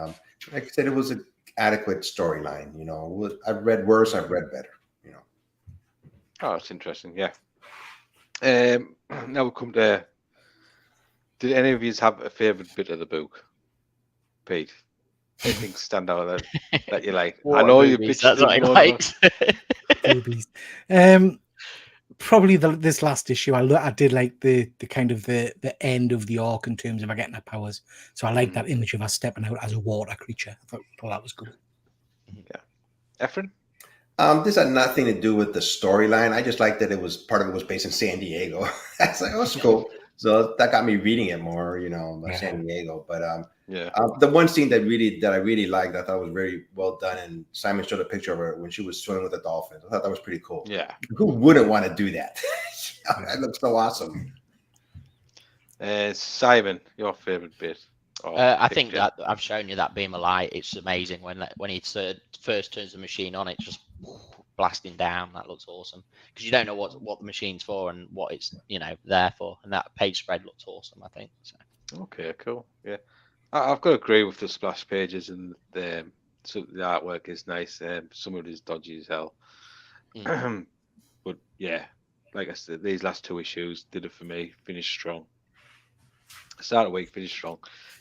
like I said, it was an adequate storyline. I've read worse, I've read better. Oh, that's interesting. Yeah. Now we come to. Did any of you have a favorite bit of the book, Pete? Anything stand out that you like? I know you bitched. That's what he likes. Probably this last issue. I did like the kind of the end of the arc in terms of her getting her powers. So I like that image of her stepping out as a water creature. I thought that was good. Yeah. Efren? Mm-hmm. This had nothing to do with the storyline. I just liked that part of it was based in San Diego. That's like, oh, it's cool. So that got me reading it more, about San Diego. But the one scene that I really liked, I thought was very well done. And Simon showed a picture of her when she was swimming with the dolphins. I thought that was pretty cool. Yeah. Who wouldn't want to do that? That looks so awesome. Simon, your favorite bit? I think that I've shown you that beam of light. It's amazing when he first turns the machine on. It's just blasting down. That looks awesome because you don't know what the machine's for and what it's there for. And that page spread looks awesome, I think. So. Okay, cool. Yeah, I've got to agree with the splash pages and the artwork is nice. Some of it is dodgy as hell, but yeah, like I said, these last 2 issues did it for me. Finished strong. Start of the week, finished strong.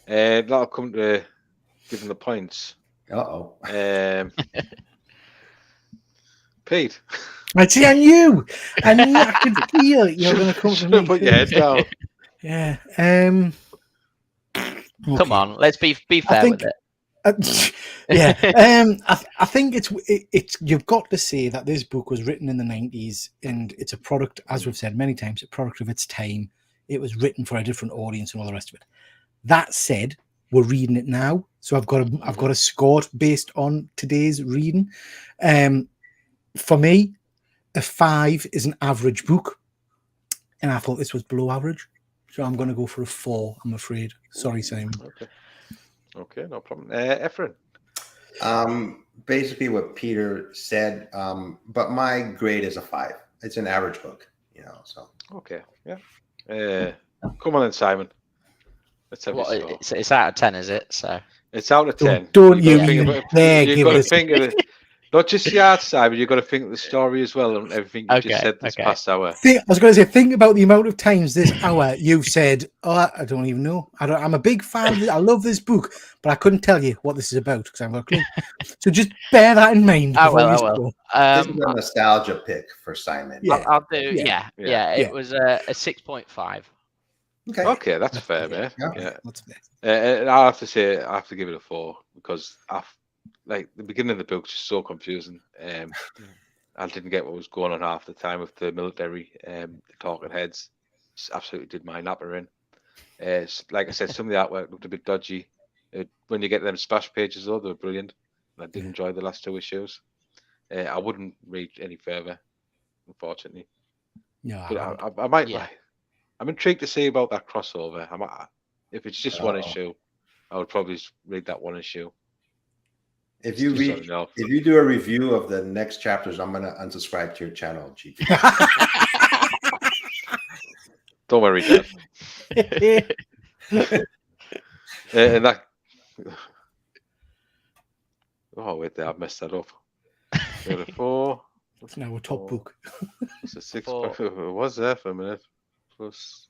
That'll come to giving the points. Pete. I see, I knew I could feel it. You're going to come to me. Put your head down. Yeah. Come on, let's be fair with it. I think it's you've got to say that this book was written in the 90s and it's a product, as we've said many times, a product of its time. It was written for a different audience and all the rest of it. That said, we're reading it now, so I've got a score based on today's reading. For me, a 5 is an average book, and I thought this was below average, so I'm going to go for a 4. I'm afraid. Sorry, Simon. Okay, no problem. Efren. Basically what Peter said, but my grade is a 5. It's an average book, So okay, yeah. Come on then, Simon. Let's have it's out of 10, is it? So it's out of 10. Don't you You've got to think of it. Not just the art side, but you've got to think of the story as well and everything you just said this past hour. I was going to say, think about the amount of times this hour you've said, "Oh, I don't even know. I'm a big fan. I love this book, but I couldn't tell you what this is about because I've got a clue." So just bear that in mind. I will. This is a nostalgia pick for Simon. Yeah. I'll do. Yeah. It was a 6.5. Okay, that's fair, man. Yeah. That's fair. I have to say, I have to give it a 4 because the beginning of the book is just so confusing. I didn't get what was going on half the time with the military, the talking heads. Just absolutely did my napper in. Like I said, some of the artwork looked a bit dodgy. When you get them splash pages, though, they were brilliant. I did enjoy the last 2 issues. I wouldn't read any further, unfortunately. No, but I might. Yeah. I'm intrigued to see about that crossover. If it's just 1 issue, I would probably read that 1 issue. If you do a review of the next chapters, I'm gonna unsubscribe to your channel, GP. Don't worry, Dad. And that. Oh wait, there, I've messed that up. There are 4. It's now a top book. It's a 6. 4. It was there for a minute. Plus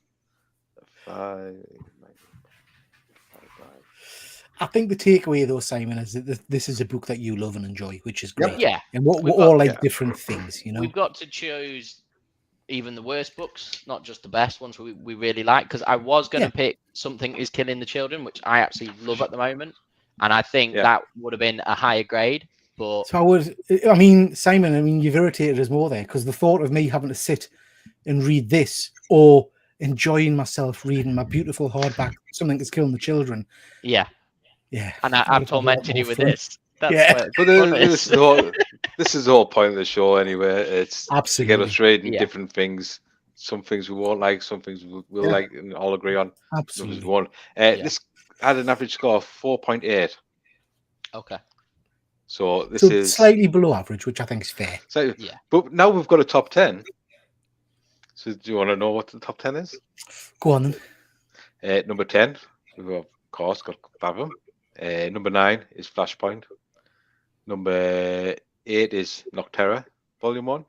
5. I think the takeaway though, Simon, is that this is a book that you love and enjoy, which is great. Yeah. And we're We've all got- like yeah. different things, you know. We've got to choose even the worst books, not just the best ones we really like. Because I was going to pick Something Is Killing the Children, which I absolutely love at the moment. And I think that would have been a higher grade. But So Simon, you've irritated us more there, because the thought of me having to sit and read this or enjoying myself reading my beautiful hardback Something Is Killing the Children. Yeah. Yeah. And I've tormented you with this. That's But this is the whole point of the show anyway. It's absolutely to get us reading different things. Some things we won't like, some things we'll like and all agree on. Absolutely. Won't. This had an average score of 4.8. Okay. So this so is slightly below average, which I think is fair. So, but now we've got a top 10. So do you want to know what the top 10 is? Go on then. Number 10, we've of course got Fathom. Number 9 is Flashpoint. Number 8 is Nocterra, Volume 1.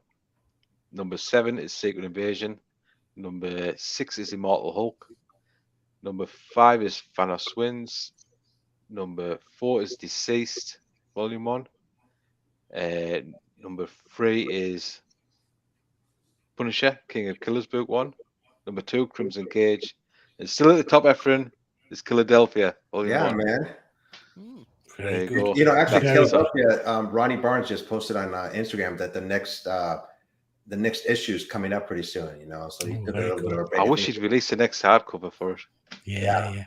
Number 7 is Secret Invasion. Number 6 is Immortal Hulk. Number 5 is Thanos Wins. Number 4 is Deceased, Volume 1. Number 3 is Punisher, King of Killers, Book 1. Number 2, Crimson Cage. And still at the top, Efren, is Philadelphia, Volume 1. Man. There you go. You know, actually, Very Philadelphia, Ronnie Barnes just posted on Instagram that the next issue is coming up pretty soon. You know, so he took a little bit of a break. I wish he'd release the next hardcover for it. Yeah.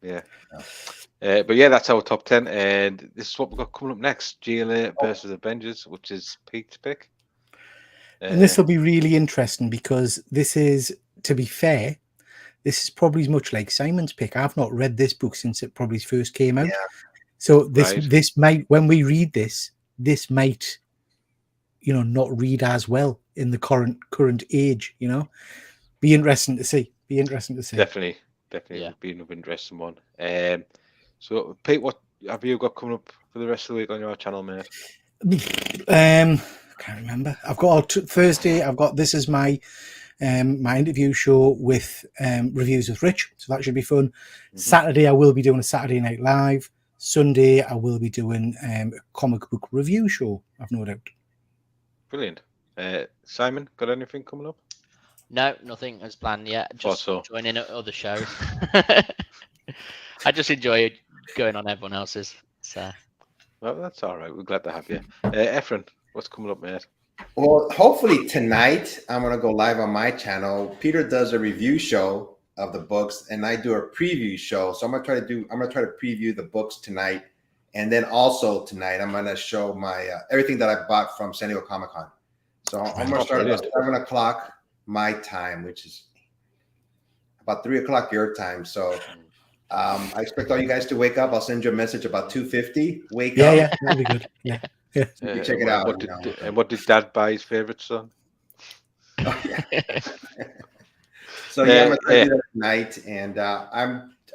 But yeah, that's our top 10, and this is what we've got coming up next: GLA versus Avengers, which is Pete's pick. And this will be really interesting, because this is, to be fair, this is probably as much like Simon's pick. I've not read this book since it probably first came out. So this might, when we read this might, not read as well in the current age. Be interesting to see. Definitely would be another interesting one. So Pete, what have you got coming up for the rest of the week on your channel, mate? I can't remember. I've got Thursday. I've got This Is My interview show with reviews with Rich, so that should be fun. Saturday I will be doing a Saturday Night Live. Sunday I will be doing a comic book review show, I've no doubt. Brilliant. Simon, got anything coming up? No, nothing as planned yet. Just joining at other shows. I just enjoy going on everyone else's. So. Well, that's all right. We're glad to have you. Efren, what's coming up, mate? Well, hopefully tonight I'm going to go live on my channel. Peter does a review show of the books, and I do a preview show. So I'm going to try to preview the books tonight, and then also tonight I'm going to show my everything that I bought from San Diego Comic-Con. So I'm going to start at 7:00 my time, which is about 3:00 your time. So I expect all you guys to wake up. I'll send you a message about 2:50. Wake up. Yeah, that'll be good. Yeah. So check it out. What did Dad buy his favorite son? Oh, yeah. So yeah, I'm gonna try to do that tonight, and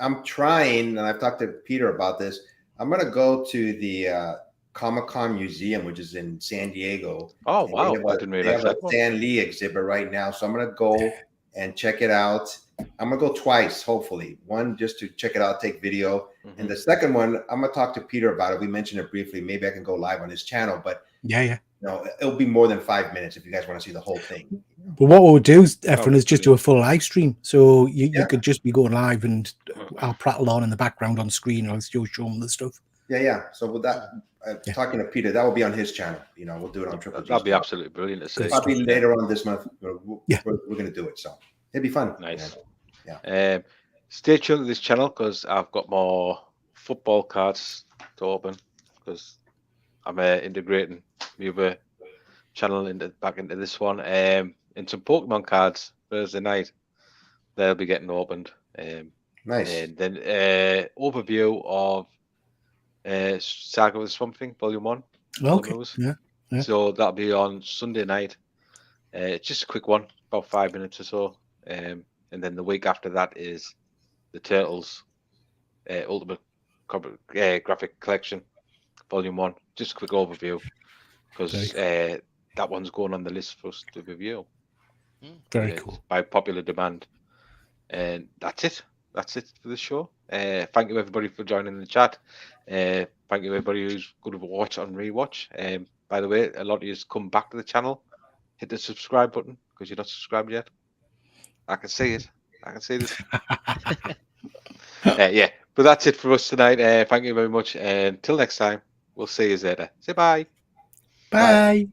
I'm trying, and I've talked to Peter about this. I'm gonna go to the Comic-Con Museum, which is in San Diego. Oh wow! I didn't realize they have a Stan Lee exhibit right now, so I'm gonna go and check it out. I'm gonna go twice, hopefully. One just to check it out, take video, and the second one I'm gonna talk to Peter about it. We mentioned it briefly. Maybe I can go live on his channel, but it'll be more than 5 minutes if you guys want to see the whole thing. But what we'll do, Efren, is just do a full live stream. So you could just be going live, and I'll prattle on in the background on screen, or I'll still show them the stuff. Yeah. So with that, talking to Peter, that will be on his channel. We'll do it on Triple G. That'll be absolutely brilliant to see. Probably later on this month. We're going to do it. So it'll be fun. Nice. Yeah. Stay tuned to this channel, because I've got more football cards to open, because I'm integrating my other channel back into this one. And some Pokemon cards Thursday night. They'll be getting opened. Nice. And then overview of Saga of the Swamp Thing, Volume 1. Okay. Yeah. So that'll be on Sunday night. It's just a quick one, about 5 minutes or so. and then the week after that is the Turtles Ultimate Graphic Collection, Volume 1. Just a quick overview, because that one's going on the list for us to review. Very cool. By popular demand. And that's it. That's it for the show. Thank you everybody for joining the chat. Thank you everybody who's going to watch and rewatch. By the way, a lot of you come back to the channel. Hit the subscribe button because you're not subscribed yet. I can see it. I can see this. Yeah, but that's it for us tonight. Thank you very much. And until next time, we'll see you later. Say bye. Bye.